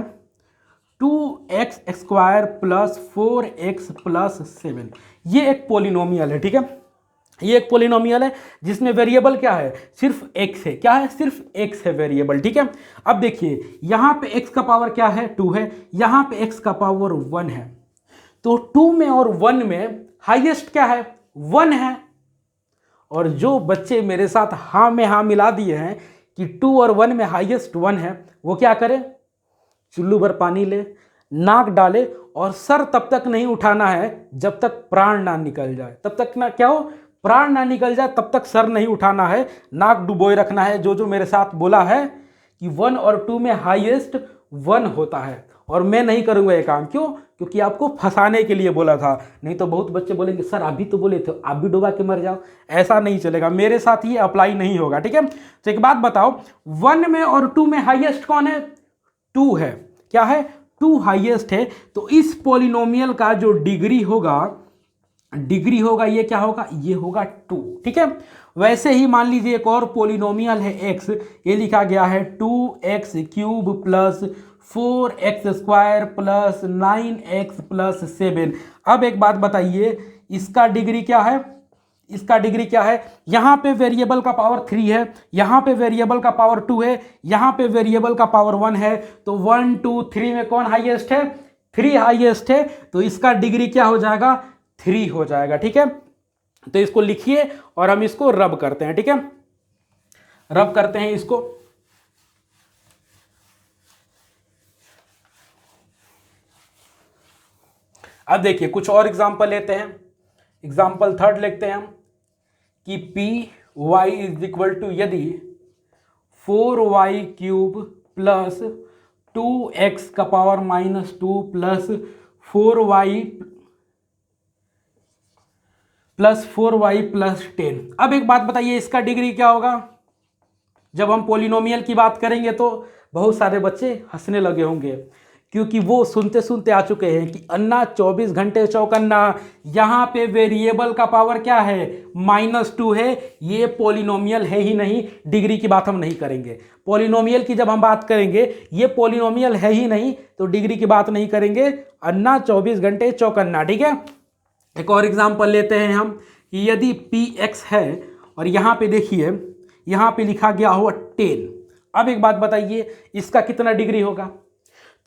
2x² + 4x + 7, ये एक पॉलिनोमियल है, ठीक है। ये एक पोलिनोमियल है जिसमें वेरिएबल क्या है, सिर्फ एक्स है। क्या है, सिर्फ एक्स है वेरिएबल। ठीक है, अब देखिए यहां पे एक्स का पावर क्या है, 2 है, यहां पे एक्स का पावर 1 है। तो 2 में और 1 में हाईएस्ट क्या है, 1 है। और जो बच्चे मेरे साथ हाँ में हाँ मिला दिए हैं कि 2 और 1 में हाईएस्ट 1 है, वो क्या करे, चुल्लू भर पानी ले, नाक डाले और सर तब तक नहीं उठाना है जब तक प्राण ना निकल जाए। तब तक ना क्या हो, प्राण ना निकल जाए तब तक सर नहीं उठाना है, नाक डुबोए रखना है। जो जो मेरे साथ बोला है कि 1 और 2 में हाईएस्ट 1 होता है, और मैं नहीं करूंगा ये काम। क्यों, क्योंकि आपको फंसाने के लिए बोला था। नहीं तो बहुत बच्चे बोलेंगे सर अभी तो बोले थे, आप भी डुबा के मर जाओ। ऐसा नहीं चलेगा, मेरे साथ ये अप्लाई नहीं होगा। ठीक है, तो एक बात बताओ, 1 में और 2 में हाईएस्ट कौन है, 2 है। क्या है, 2 हाईएस्ट है। तो इस पॉलिनोमियल का जो डिग्री होगा ये क्या होगा, ये होगा 2। ठीक है, वैसे ही मान लीजिए एक और पॉलिनोमियल है x, ये लिखा गया है 2x³ plus 4x² plus 9x plus 7। अब एक बात बताइए, इसका डिग्री क्या है, इसका डिग्री क्या है, यहां पे वेरिएबल का पावर 3 है, यहां पे वेरिएबल का पावर 2 है, यहां पे वेरिएबल का पावर 1 है। तो 1 2 3 में कौन हाईएस्ट है, 3 हाईएस्ट है। तो इसका डिग्री क्या हो जाएगा, 3 हो जाएगा। ठीक है, तो इसको लिखिए और हम इसको रब करते हैं। ठीक है, रब करते हैं इसको। अब देखिए कुछ और एग्जांपल लेते हैं। एग्जांपल 3 लिखते हैं हम कि p y is equal to, यदि 4y³ प्लस 2x का पावर -2 प्लस 4y प्लस 10। अब एक बात बताइए, इसका डिग्री क्या होगा। जब हम पॉलिनोमियल की बात करेंगे तो बहुत सारे बच्चे हंसने लगे होंगे, क्योंकि वो सुनते सुनते आ चुके हैं कि अन्ना 24 घंटे चौकन्ना, यहाँ पे वेरिएबल का पावर क्या है, -2 है। ये पॉलिनोमियल है ही नहीं, डिग्री की बात हम नहीं करेंगे। पॉलिनोमियल की जब हम बात करेंगे, ये पॉलिनोमियल है ही नहीं, तो डिग्री की बात नहीं करेंगे। अन्ना 24 घंटे चौकन्ना। ठीक है, एक और एग्जांपल लेते हैं हम कि यदि px है और यहाँ पे देखिए, यहाँ पे लिखा गया हो 10। अब एक बात बताइए, इसका कितना डिग्री होगा।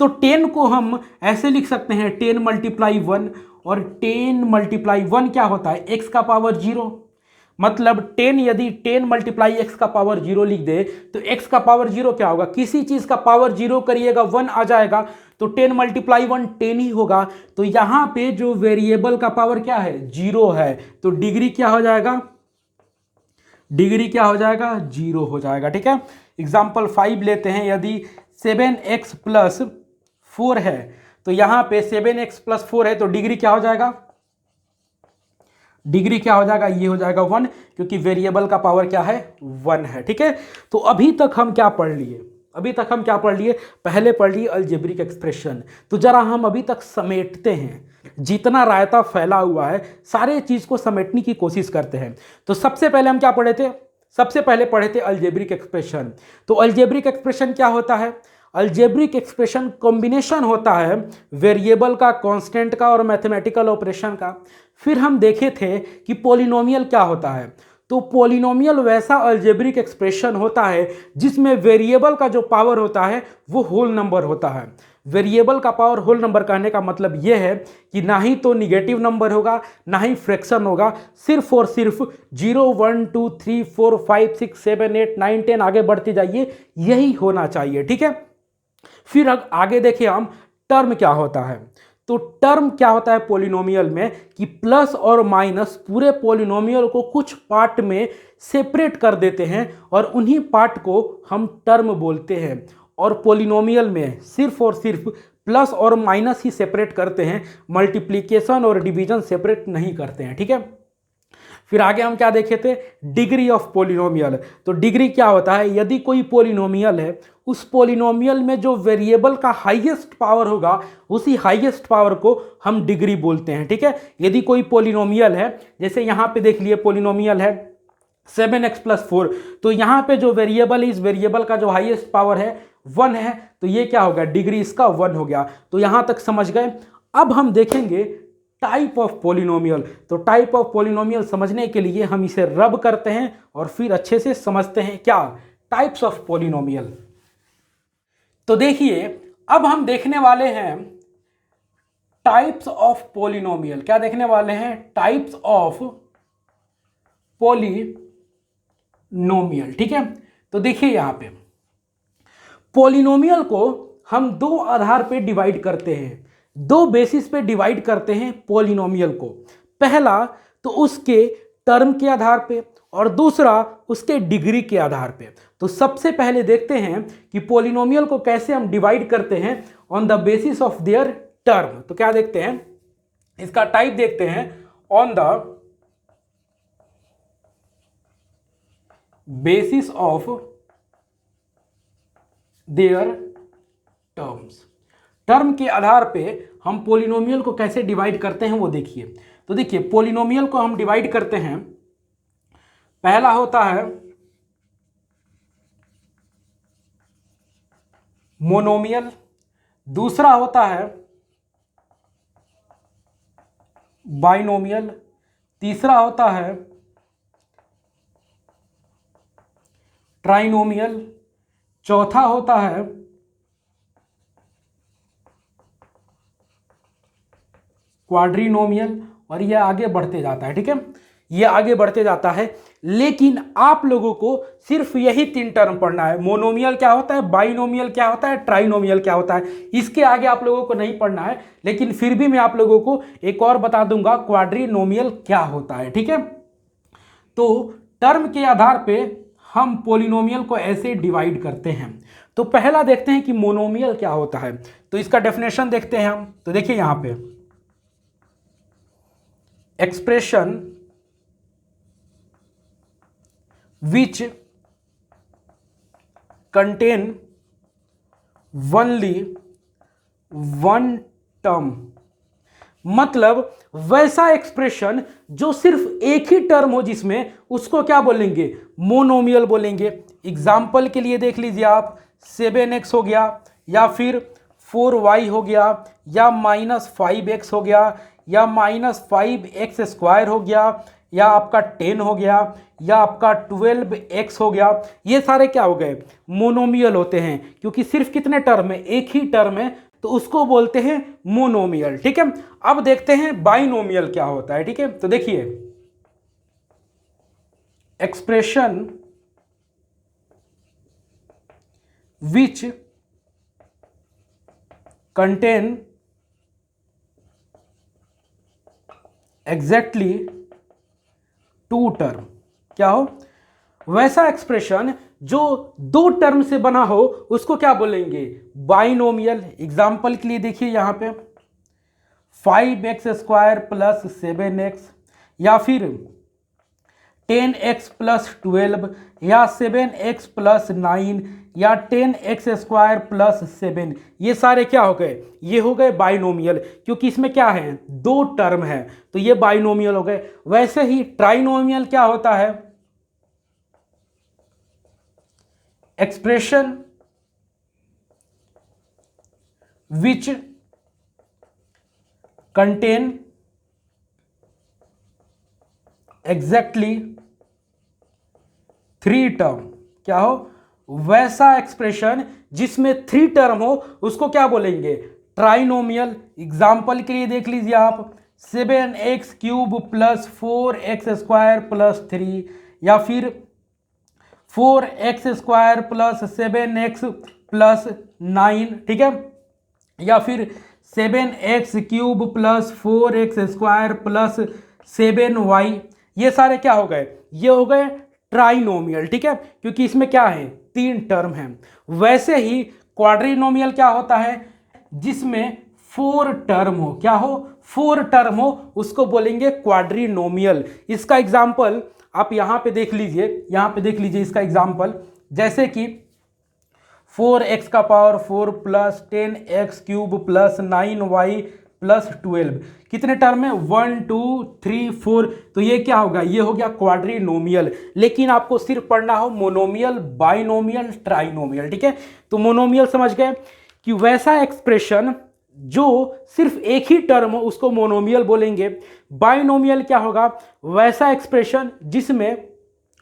तो 10 को हम ऐसे लिख सकते हैं 10 × 1, और 10 × 1 क्या होता है, x का पावर 0। मतलब 10, यदि 10 × x का पावर 0 लिख दे तो x का पावर 0 क्या होगा, किसी चीज का पावर 0 करिएगा 1 आ जाएगा। तो 10 × 1 10 ही होगा। तो यहां पे जो वेरिएबल का पावर क्या है, 0 है। तो डिग्री क्या हो जाएगा, डिग्री क्या हो जाएगा, 0 हो जाएगा। ठीक है, एग्जाम्पल 5 लेते हैं। यदि 7x + 4 है, तो यहां पे 7x + 4 है, तो डिग्री क्या हो जाएगा, डिग्री क्या हो जाएगा, ये हो जाएगा 1, क्योंकि वेरिएबल का पावर क्या है, 1 है। ठीक है, तो अभी तक हम क्या पढ़ लिए, पहले पढ़ लिए अलजेब्रिक एक्सप्रेशन। तो जरा हम अभी तक समेटते हैं, जितना रायता फैला हुआ है सारे चीज को समेटने की कोशिश करते हैं। तो सबसे पहले हम क्या पढ़े थे, सबसे पहले पढ़े थे अलजेब्रिक एक्सप्रेशन। तो अलजेब्रिक एक्सप्रेशन क्या होता है, अलजेब्रिक एक्सप्रेशन कॉम्बिनेशन होता है वेरिएबल का, कांस्टेंट का और मैथमेटिकल ऑपरेशन का। फिर हम देखे थे कि पॉलिनोमियल क्या होता है। तो पॉलिनोमियल वैसा अलजेब्रिक एक्सप्रेशन होता है जिसमें वेरिएबल का जो पावर होता है वो होल नंबर होता है। वेरिएबल का पावर होल नंबर कहने का मतलब यह है कि ना ही तो निगेटिव नंबर होगा, ना ही फ्रैक्शन होगा, सिर्फ और सिर्फ 0 1 2 3 4 5 6 7 8 9 10 आगे बढ़ते जाइए, यही होना चाहिए। ठीक है, फिर आगे देखिए हम टर्म क्या होता है। तो टर्म क्या होता है पॉलिनोमियल में कि प्लस और माइनस पूरे पॉलिनोमियल को कुछ पार्ट में सेपरेट कर देते हैं और उन्हीं पार्ट को हम टर्म बोलते हैं। और पॉलिनोमियल में सिर्फ और सिर्फ प्लस और माइनस ही सेपरेट करते हैं, मल्टीप्लिकेशन और डिवीजन सेपरेट नहीं करते हैं। ठीक है, फिर आगे हम क्या देखे थे, डिग्री ऑफ पॉलिनोमियल। तो डिग्री क्या होता है, यदि कोई पॉलिनोमियल है, उस पॉलिनोमियल में जो वेरिएबल का हाईएस्ट पावर होगा, उसी हाईएस्ट पावर को हम डिग्री बोलते हैं। ठीक है, यदि कोई पॉलिनोमियल है, जैसे यहाँ पे देख लिए पॉलिनोमियल है 7x + 4, तो यहाँ पे जो वेरिएबल है, इस वेरिएबल का जो हाईएस्ट पावर है 1 है, तो ये क्या होगा, डिग्री इसका 1 हो गया। तो यहाँ तक समझ गए। अब हम देखेंगे टाइप ऑफ पॉलिनोमियल। तो टाइप ऑफ पॉलिनोमियल समझने के लिए हम इसे रब करते हैं और फिर अच्छे से समझते हैं क्या टाइप्स ऑफ पॉलिनोमियल। तो देखिए अब हम देखने वाले हैं टाइप्स ऑफ पॉलिनोमियल। क्या देखने वाले हैं? Types of polynomial. ठीक है, तो देखिए यहां पे पॉलिनोमियल को हम दो आधार पे डिवाइड करते हैं, दो बेसिस पे डिवाइड करते हैं पॉलिनोमियल को। पहला तो उसके टर्म के आधार पे और दूसरा उसके डिग्री के आधार पे। तो सबसे पहले देखते हैं कि पॉलिनोमियल को कैसे हम डिवाइड करते हैं on the basis of their term. तो क्या देखते हैं, इसका टाइप देखते हैं on the basis of their terms. Term के आधार पे हम पॉलिनोमियल को कैसे डिवाइड करते हैं वो देखिए। तो देखिए पॉलिनोमियल को हम डिवाइड करते हैं, पहला होता है मोनोमियल, दूसरा होता है बाइनोमियल, तीसरा होता है ट्राइनोमियल, चौथा होता है क्वाड्रिनोमियल और ये आगे बढ़ते जाता है। ठीक है, ये आगे बढ़ते जाता है, लेकिन आप लोगों को सिर्फ यही तीन टर्म पढ़ना है। मोनोमियल क्या होता है, बाइनोमियल क्या होता है, ट्राइनोमियल क्या होता है, इसके आगे आप लोगों को नहीं पढ़ना है। लेकिन फिर भी मैं आप लोगों को एक और बता दूंगा क्वाड्रिनोमियल क्या होता है। ठीक है, तो टर्म के आधार पे हम पॉलिनोमियल को ऐसे डिवाइड करते हैं। तो पहला देखते हैं कि मोनोमियल क्या होता है। तो इसका डेफिनेशन देखते हैं हम। तो देखिए यहां पे expression which contain only one term, मतलब वैसा एक्सप्रेशन जो सिर्फ एक ही टर्म हो जिसमें, उसको क्या बोलेंगे, मोनोमियल बोलेंगे। एग्जाम्पल के लिए देख लीजिए आप, 7x हो गया, या फिर 4y हो गया, या -5x हो गया, या -5x² हो गया, या आपका 10 हो गया, या आपका 12x हो गया। ये सारे क्या हो गए, मोनोमियल होते हैं, क्योंकि सिर्फ कितने टर्म है, एक ही टर्म है, तो उसको बोलते हैं मोनोमियल। ठीक है, अब देखते हैं बाइनोमियल क्या होता है। ठीक है, तो देखिए expression which contain exactly two term, क्या हो, वैसा एक्सप्रेशन जो दो टर्म से बना हो उसको क्या बोलेंगे, बाइनोमियल। एग्जाम्पल के लिए देखिए यहां पे 5x² + 7x, या फिर 10x + 12, या 7x + 9, या 10x² + 7। ये सारे क्या हो गए, ये हो गए बाइनोमियल, क्योंकि इसमें क्या है, दो टर्म है, तो ये बाइनोमियल हो गए। वैसे ही ट्राइनोमियल क्या होता है, expression which contain exactly three term, क्या हो, वैसा एक्सप्रेशन जिसमें 3 टर्म हो उसको क्या बोलेंगे, ट्राइनोमियल। एग्जाम्पल के लिए देख लीजिए आप, 7x³ + 4x² + 3, या फिर 4x² + 7x + 9। ठीक है, या फिर 7x³ + 4x² + 7y। ये सारे क्या हो गए, ये हो गए ट्राइनोमियल। ठीक है, क्योंकि इसमें क्या है, 3 टर्म हैं। वैसे ही क्वाड्रिनोमियल क्या होता है, जिसमें 4 टर्म हो, क्या हो, 4 टर्म हो, उसको बोलेंगे क्वाड्रिनोमियल। इसका एग्जाम्पल आप यहां पे देख लीजिए, यहां पे देख लीजिए इसका एग्जाम्पल, जैसे कि 4x⁴ + 10x³ + 9y + 12, कितने टर्म है, 1 2 3 4। तो ये क्या होगा, ये हो गया क्वाड्रिनोमियल। लेकिन आपको सिर्फ पढ़ना हो मोनोमियल, बाइनोमियल, ट्राइनोमियल। ठीक है, तो मोनोमियल समझ गए कि वैसा एक्सप्रेशन जो सिर्फ एक ही टर्म हो उसको मोनोमियल बोलेंगे। बाइनोमियल क्या होगा, वैसा एक्सप्रेशन जिसमें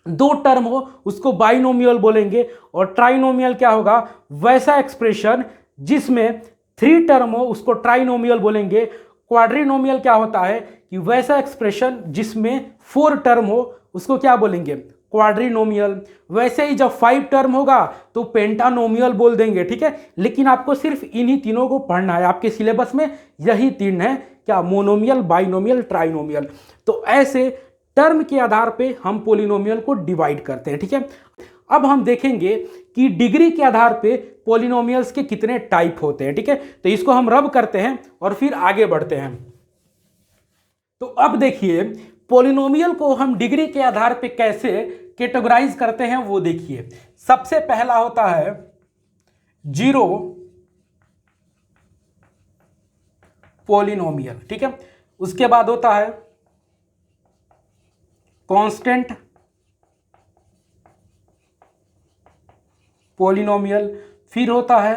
दो टर्म हो उसको बाइनोमियल बोलेंगे। और ट्राइनोमियल क्या होगा, वैसा एक्सप्रेशन जिसमें थ्री टर्म हो उसको ट्राइनोमियल बोलेंगे। क्वाड्रिनोमियल क्या होता है कि वैसा एक्सप्रेशन जिसमें फोर टर्म हो उसको क्या बोलेंगे, क्वाड्रिनोमियल। वैसे ही जब फाइव टर्म होगा तो पेंटानोमियल बोल देंगे, ठीक है। लेकिन आपको सिर्फ इन्हीं तीनों को पढ़ना है, आपके सिलेबस में यही तीन है, क्या, मोनोमियल, बाइनोमियल, ट्राइनोमियल। तो ऐसे टर्म के आधार पे हम पोलिनोमियल को डिवाइड करते हैं, ठीक है। अब हम देखेंगे कि डिग्री के आधार पे पोलिनोमियल्स के कितने टाइप होते हैं, ठीक है। तो इसको हम रब करते हैं और फिर आगे बढ़ते हैं। तो अब देखिए पोलिनोमियल को हम डिग्री के आधार पे कैसे कैटेगराइज करते हैं वो देखिए। सबसे पहला होता है जीरो पोलिनोमियल, ठीक है। उसके बाद होता है कांस्टेंट पोलिनोमियल, फिर होता है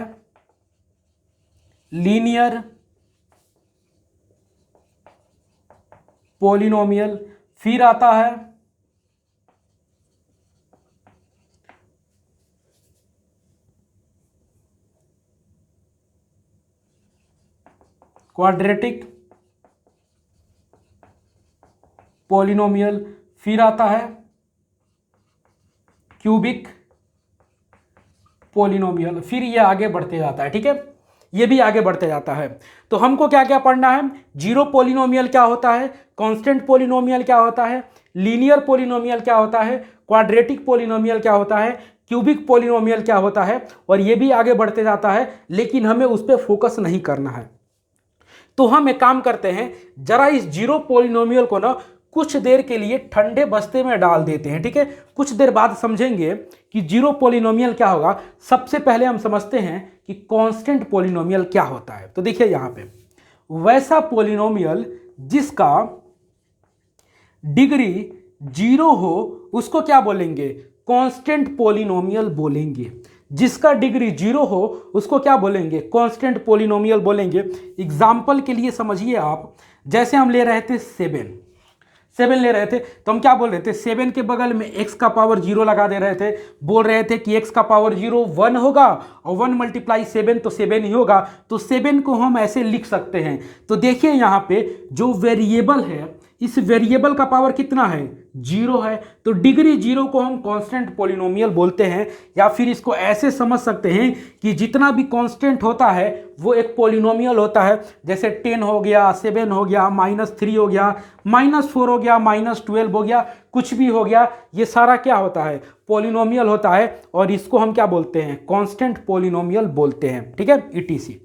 लीनियर पोलिनोमियल, फिर आता है क्वाड्रेटिक पोलिनोमियल, फिर आता है क्यूबिक पोलिनोमियल, फिर ये आगे बढ़ते जाता है, ठीक है। ये भी आगे बढ़ते जाता है। तो हमको क्या क्या पढ़ना है, जीरो पोलिनोमियल क्या होता है, कांस्टेंट पोलिनोमियल क्या होता है, लीनियर पोलिनोमियल क्या होता है, क्वाड्रेटिक पोलिनोमियल क्या होता है, क्यूबिक पोलिनोमियल क्या होता है, और ये भी आगे बढ़ते जाता है, लेकिन हमें उस पर फोकस नहीं करना है। तो हम एक काम करते हैं, जरा इस जीरो पोलिनोमियल को ना कुछ देर के लिए ठंडे बस्ते में डाल देते हैं, ठीक है। कुछ देर बाद समझेंगे कि जीरो पोलिनोमियल क्या होगा। सबसे पहले हम समझते हैं कि कांस्टेंट पोलिनोमियल क्या होता है। तो देखिए यहां पे वैसा पोलिनोमियल जिसका डिग्री जीरो हो उसको क्या बोलेंगे, कांस्टेंट पोलिनोमियल बोलेंगे। जिसका डिग्री जीरो हो उसको क्या बोलेंगे, कांस्टेंट पोलिनोमियल बोलेंगे। एग्जाम्पल के लिए समझिए आप, जैसे हम ले रहे थे सेवन ले रहे थे, तो हम क्या बोल रहे थे, सेवन के बगल में x का पावर जीरो लगा दे रहे थे, बोल रहे थे कि x का पावर जीरो 1 होगा और 1 मल्टीप्लाई 7 तो 7 ही होगा। तो 7 को हम ऐसे लिख सकते हैं। तो देखिए यहाँ पे जो वेरिएबल है, इस वेरिएबल का पावर कितना है, जीरो है। तो डिग्री जीरो को हम कांस्टेंट पोलिनोमियल बोलते हैं। या फिर इसको ऐसे समझ सकते हैं कि जितना भी कांस्टेंट होता है वो एक पोलिनोमियल होता है। जैसे 10 हो गया, 7 हो गया, -3 हो गया, -4 हो गया, -12 हो गया, कुछ भी हो गया, ये सारा क्या होता है, पोलिनोमियल होता है। और इसको हम क्या बोलते हैं, कांस्टेंट पोलिनोमियल बोलते हैं, ठीक है, ईटीसी।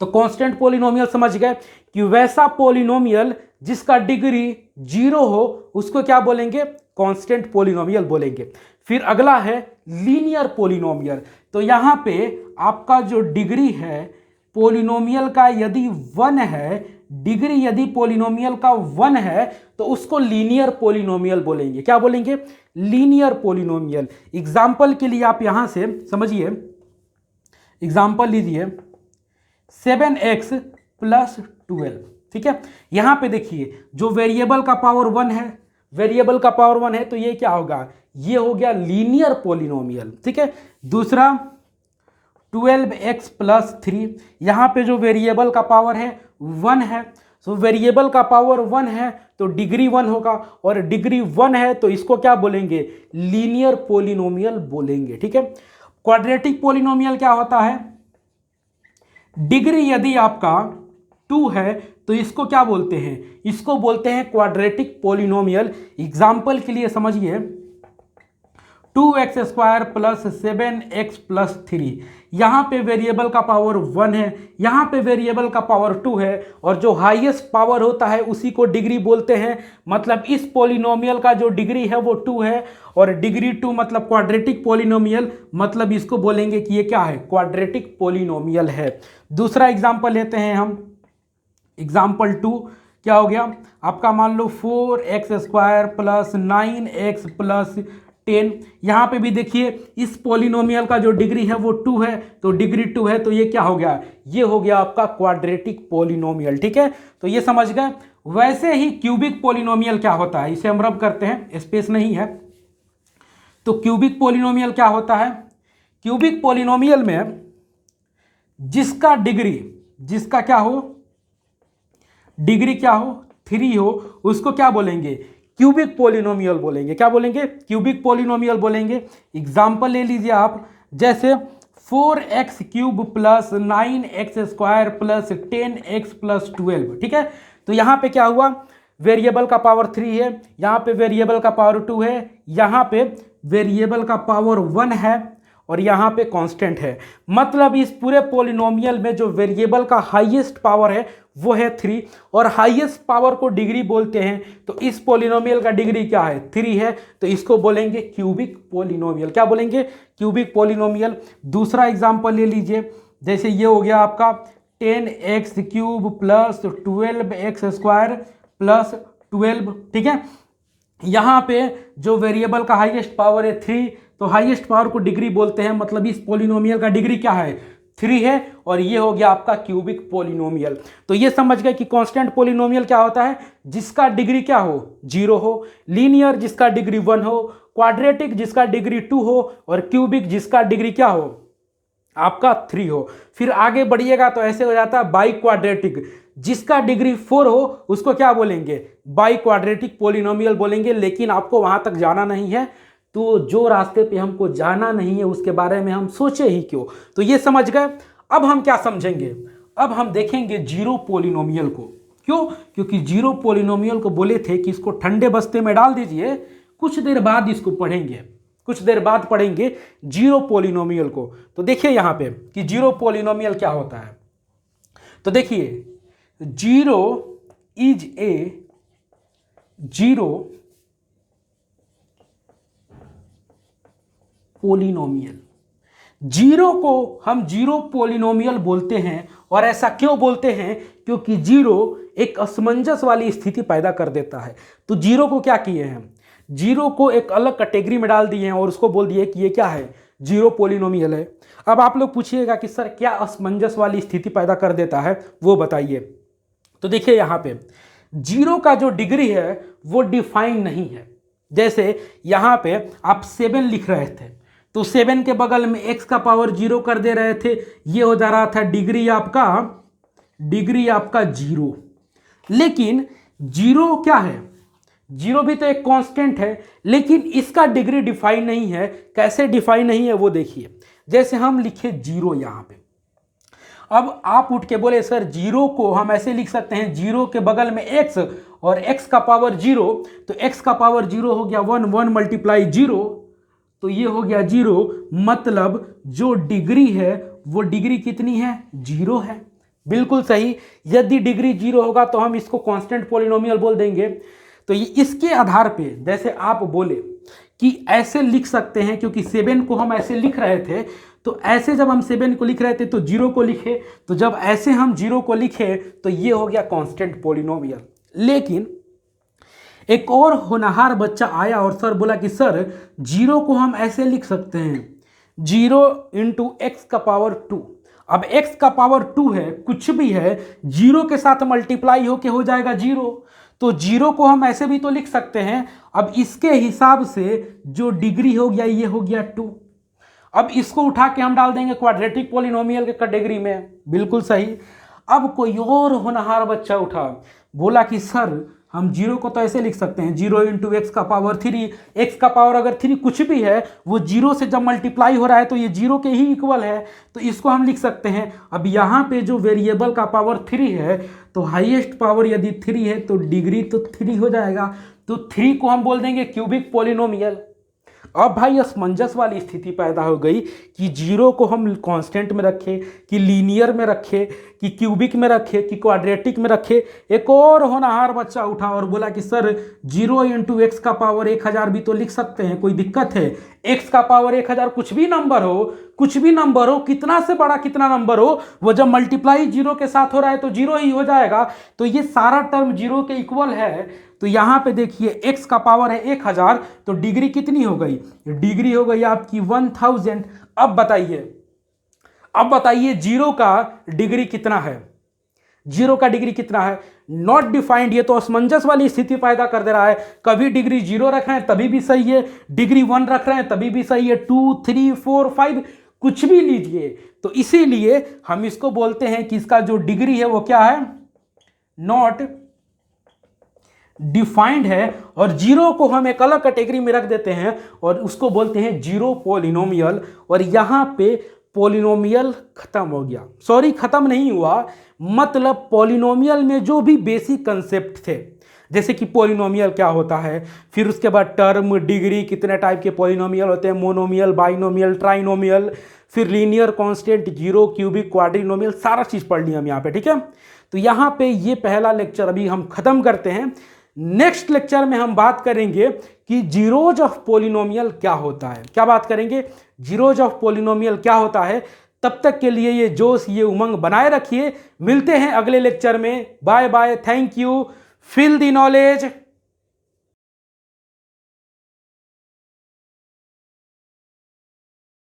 तो कांस्टेंट पोलिनोमियल समझ गए कि वैसा पोलिनोमियल जिसका डिग्री जीरो हो उसको क्या बोलेंगे, कांस्टेंट पोलिनोमियल बोलेंगे। फिर अगला है लीनियर पोलिनोमियल। तो यहां पे आपका जो डिग्री है पोलिनोमियल का यदि 1 है, डिग्री यदि पोलिनोमियल का 1 है तो उसको लीनियर पोलिनोमियल बोलेंगे। क्या बोलेंगे, लीनियर पोलिनोमियल। एग्जाम्पल के लिए आप यहां से समझिए, एग्जाम्पल लीजिए 7x + 12, ठीक है। यहां पे देखिए जो वेरिएबल का पावर 1 है, वेरिएबल का पावर 1 है, तो ये क्या होगा, ये हो गया लीनियर पोलिनोमियल, ठीक है। दूसरा 12x + 3, यहां पे जो वेरिएबल का पावर है 1 है, सो वेरिएबल का पावर 1 है तो डिग्री 1 होगा, और डिग्री 1 है तो इसको क्या बोलेंगे, लीनियर पोलिनोमियल बोलेंगे, ठीक है। क्वाड्रेटिक पोलिनोमियल क्या होता है, डिग्री यदि आपका 2 है तो इसको क्या बोलते हैं, इसको बोलते हैं क्वाड्रेटिक पोलिनोमियल। एग्जाम्पल के लिए समझिए 2x² + 7x + 3, यहाँ पे वेरिएबल का पावर 1 है, यहाँ पे वेरिएबल का पावर 2 है, और जो हाईएस्ट पावर होता है उसी को डिग्री बोलते हैं। मतलब इस पोलिनोमियल का जो डिग्री है वो 2 है, और डिग्री 2 मतलब क्वाड्रेटिक पोलिनोमियल, मतलब इसको बोलेंगे कि ये क्या है, क्वाड्रेटिक पोलिनोमियल है। दूसरा एग्जाम्पल लेते हैं हम, एग्जाम्पल 2 क्या हो गया आपका, मान लो 4x² + 9x + 10। यहाँ पे भी देखिए इस पॉलिनोमियल का जो डिग्री है वो 2 है, तो डिग्री 2 है, तो ये क्या हो गया, ये हो गया आपका क्वाड्रेटिक पॉलिनोमियल। ठीक है, तो ये समझ गए। वैसे ही क्यूबिक पॉलिनोमियल क्या होता है, इसे हम रब करते हैं, स्पेस नहीं है। तो क्यूबिक पॉलिनोमियल क्या होता है, क्यूबिक पॉलिनोमियल में जिसका डिग्री, जिसका क्या हो, डिग्री क्या हो, 3 हो, उसको क्या बोलेंगे, क्यूबिक पॉलिनोमियल बोलेंगे। क्या बोलेंगे, क्यूबिक पॉलिनोमियल बोलेंगे। एग्जांपल ले लीजिए आप, जैसे 4x cube plus 9x square plus 10x plus 12। ठीक है, तो यहाँ पे क्या हुआ, वेरिएबल का पावर 3 है, यहाँ पे वेरिएबल का पावर 2 है, यहाँ पे वेरिएबल का पावर 1 है और यहाँ पे कांस्टेंट है। मतलब इस पूरे पॉलिनोमियल में जो वेरिएबल का हाईएस्ट पावर है वो है 3 और हाईएस्ट पावर को डिग्री बोलते हैं। तो इस पॉलिनोमियल का डिग्री क्या है, 3 है, तो इसको बोलेंगे क्यूबिक पॉलिनोमियल। क्या बोलेंगे, क्यूबिक पॉलिनोमियल। दूसरा एग्जांपल ले लीजिए, जैसे ये हो गया आपका 10x cube plus 12x square plus 12। ठीक है, यहाँ पे जो वेरिएबल का हाईएस्ट पावर है 3, तो हाईएस्ट पावर को डिग्री बोलते हैं। मतलब इस पॉलिनोमियल का डिग्री क्या है, 3 है, और ये हो गया आपका क्यूबिक पॉलिनोमियल। तो ये समझ गए कि कांस्टेंट पॉलिनोमियल क्या होता है, जिसका डिग्री क्या हो, 0 हो, लीनियर जिसका डिग्री 1 हो, क्वाड्रेटिक जिसका डिग्री 2 हो, और क्यूबिक जिसका डिग्री क्या हो, आपका 3 हो। फिर आगे बढ़िएगा तो ऐसे हो जाता है बाई क्वाड्रेटिक, जिसका डिग्री 4 हो उसको क्या बोलेंगे, बाई क्वाड्रेटिक पॉलिनोमियल बोलेंगे। लेकिन आपको वहां तक जाना नहीं है, तो जो रास्ते पे हमको जाना नहीं है उसके बारे में हम सोचे ही क्यों। तो ये समझ गए। अब हम क्या समझेंगे, अब हम देखेंगे जीरो पॉलिनोमियल को। क्यों, क्योंकि जीरो पॉलिनोमियल को बोले थे कि इसको ठंडे बस्ते में डाल दीजिए, कुछ देर बाद इसको पढ़ेंगे, कुछ देर बाद पढ़ेंगे जीरो पॉलिनोमियल को। तो देखिए यहाँ पे कि जीरो पॉलिनोमियल क्या होता है। तो देखिए zero is a zero polynomial. Zero को हम जीरो पॉलिनोमियल बोलते हैं, और ऐसा क्यों बोलते हैं, क्योंकि जीरो एक असमंजस वाली स्थिति पैदा कर देता है। तो जीरो को क्या किए हैं, जीरो को एक अलग कैटेगरी में डाल दिए हैं और उसको बोल दिए कि ये क्या है, जीरो पॉलिनोमियल है। अब आप लोग पूछिएगा कि सर क्या असमंजस वाली स्थिति पैदा कर देता है, वो बताइए। तो देखिए यहाँ पे जीरो का जो डिग्री है वो डिफाइन नहीं है। जैसे यहाँ पे आप 7 लिख रहे थे, तो 7 के बगल में x का पावर 0 कर दे रहे थे, ये हो जा रहा था डिग्री आपका 0। लेकिन जीरो क्या है, जीरो भी तो एक कांस्टेंट है, लेकिन इसका डिग्री डिफाइन नहीं है। कैसे डिफाइन नहीं है वो देखिए। जैसे हम लिखे 0 यहाँ पे, अब आप उठ के बोले सर जीरो को हम ऐसे लिख सकते हैं, जीरो के बगल में x और x का पावर 0, तो x का पावर 0 हो गया 1, 1 मल्टीप्लाई 0, तो ये हो गया 0। मतलब जो डिग्री है वो डिग्री कितनी है, 0 है। बिल्कुल सही। यदि डिग्री 0 होगा तो हम इसको कांस्टेंट पॉलिनोमियल बोल देंगे। तो ये इसके आधार पे जैसे आप बोले कि ऐसे लिख सकते हैं, क्योंकि 7 को हम ऐसे लिख रहे थे, तो ऐसे जब हम 7 को लिख रहे थे तो 0 को लिखे, तो जब ऐसे हम 0 को लिखे तो ये हो गया कांस्टेंट पॉलिनोमियल। लेकिन एक और होनहार बच्चा आया और सर बोला कि सर 0 को हम ऐसे लिख सकते हैं, 0 इंटू एक्स का पावर 2। अब x का पावर 2 है, कुछ भी है, 0 के साथ मल्टीप्लाई होके हो जाएगा 0, तो 0 को हम ऐसे भी तो लिख सकते हैं। अब इसके हिसाब से जो डिग्री हो गया ये हो गया 2। अब इसको उठा के हम डाल देंगे क्वाड्रेटिक पॉलिनोमियल के कैटेगरी में। बिल्कुल सही। अब कोई और होनहार बच्चा उठा, बोला कि सर हम 0 को तो ऐसे लिख सकते हैं, 0 इंटू एक्स का पावर 3। एक्स का पावर अगर 3 कुछ भी है, वो 0 से जब मल्टीप्लाई हो रहा है तो ये 0 के ही इक्वल है, तो इसको हम लिख सकते हैं। अब यहाँ पे जो वेरिएबल का पावर 3 है, तो हाईएस्ट पावर यदि 3 है तो डिग्री तो 3 हो जाएगा, तो 3 को हम बोल देंगे क्यूबिक पॉलिनोमियल। अब भाई असमंजस वाली स्थिति पैदा हो गई कि 0 को हम कांस्टेंट में रखें, कि लीनियर में रखें, कि क्यूबिक में रखें, कि क्वाड्रेटिक में रखें। एक और होनहार बच्चा उठा और बोला कि सर 0 इंटू एक्स का पावर 1000 भी तो लिख सकते हैं, कोई दिक्कत है? एक्स का पावर 1000 कुछ भी नंबर हो, कुछ भी नंबर हो, कितना से बड़ा कितना नंबर हो, वो जब मल्टीप्लाई जीरो के साथ हो रहा है तो जीरो ही हो जाएगा। तो ये सारा टर्म जीरो के इक्वल है। तो यहां पे देखिए x का पावर है 1000, तो डिग्री कितनी हो गई? डिग्री हो गई आपकी 1000। अब बताइए जीरो का डिग्री कितना है? जीरो का डिग्री कितना है? Not defined. ये तो असमंजस वाली स्थिति पैदा कर दे रहा है। कभी डिग्री जीरो रख रहे हैं तभी भी सही है, डिग्री 1 रख रहे हैं तभी भी सही है, 2 3 4 5 कुछ भी लीजिए। तो इसीलिए हम इसको बोलते हैं कि इसका जो डिग्री है वो क्या है? नॉट डिफाइंड है। और जीरो को हम एक अलग कैटेगरी में रख देते हैं और उसको बोलते हैं जीरो पॉलिनोमियल। और यहां पे पॉलिनोमियल खत्म हो गया, सॉरी खत्म नहीं हुआ, मतलब पॉलिनोमियल में जो भी बेसिक कंसेप्ट थे, जैसे कि पॉलिनोमियल क्या होता है, फिर उसके बाद टर्म, डिग्री, कितने टाइप के पॉलिनोमियल होते हैं, मोनोमियल, बाइनोमियल, ट्राइनोमियल, फिर लीनियर कांस्टेंट, जीरो, क्यूबिक, क्वाड्रिनोमियल, सारा चीज पढ़ लिया हम यहाँ पे, ठीक है। तो यहाँ पे ये पहला लेक्चर अभी हम खत्म करते हैं। नेक्स्ट लेक्चर में हम बात करेंगे कि जीरोज ऑफ पॉलिनोमियल क्या होता है। क्या बात करेंगे? जीरोज ऑफ पॉलिनोमियल क्या होता है। तब तक के लिए ये जोश, ये उमंग बनाए रखिए। मिलते हैं अगले लेक्चर में। Bye bye, thank you, feel the knowledge.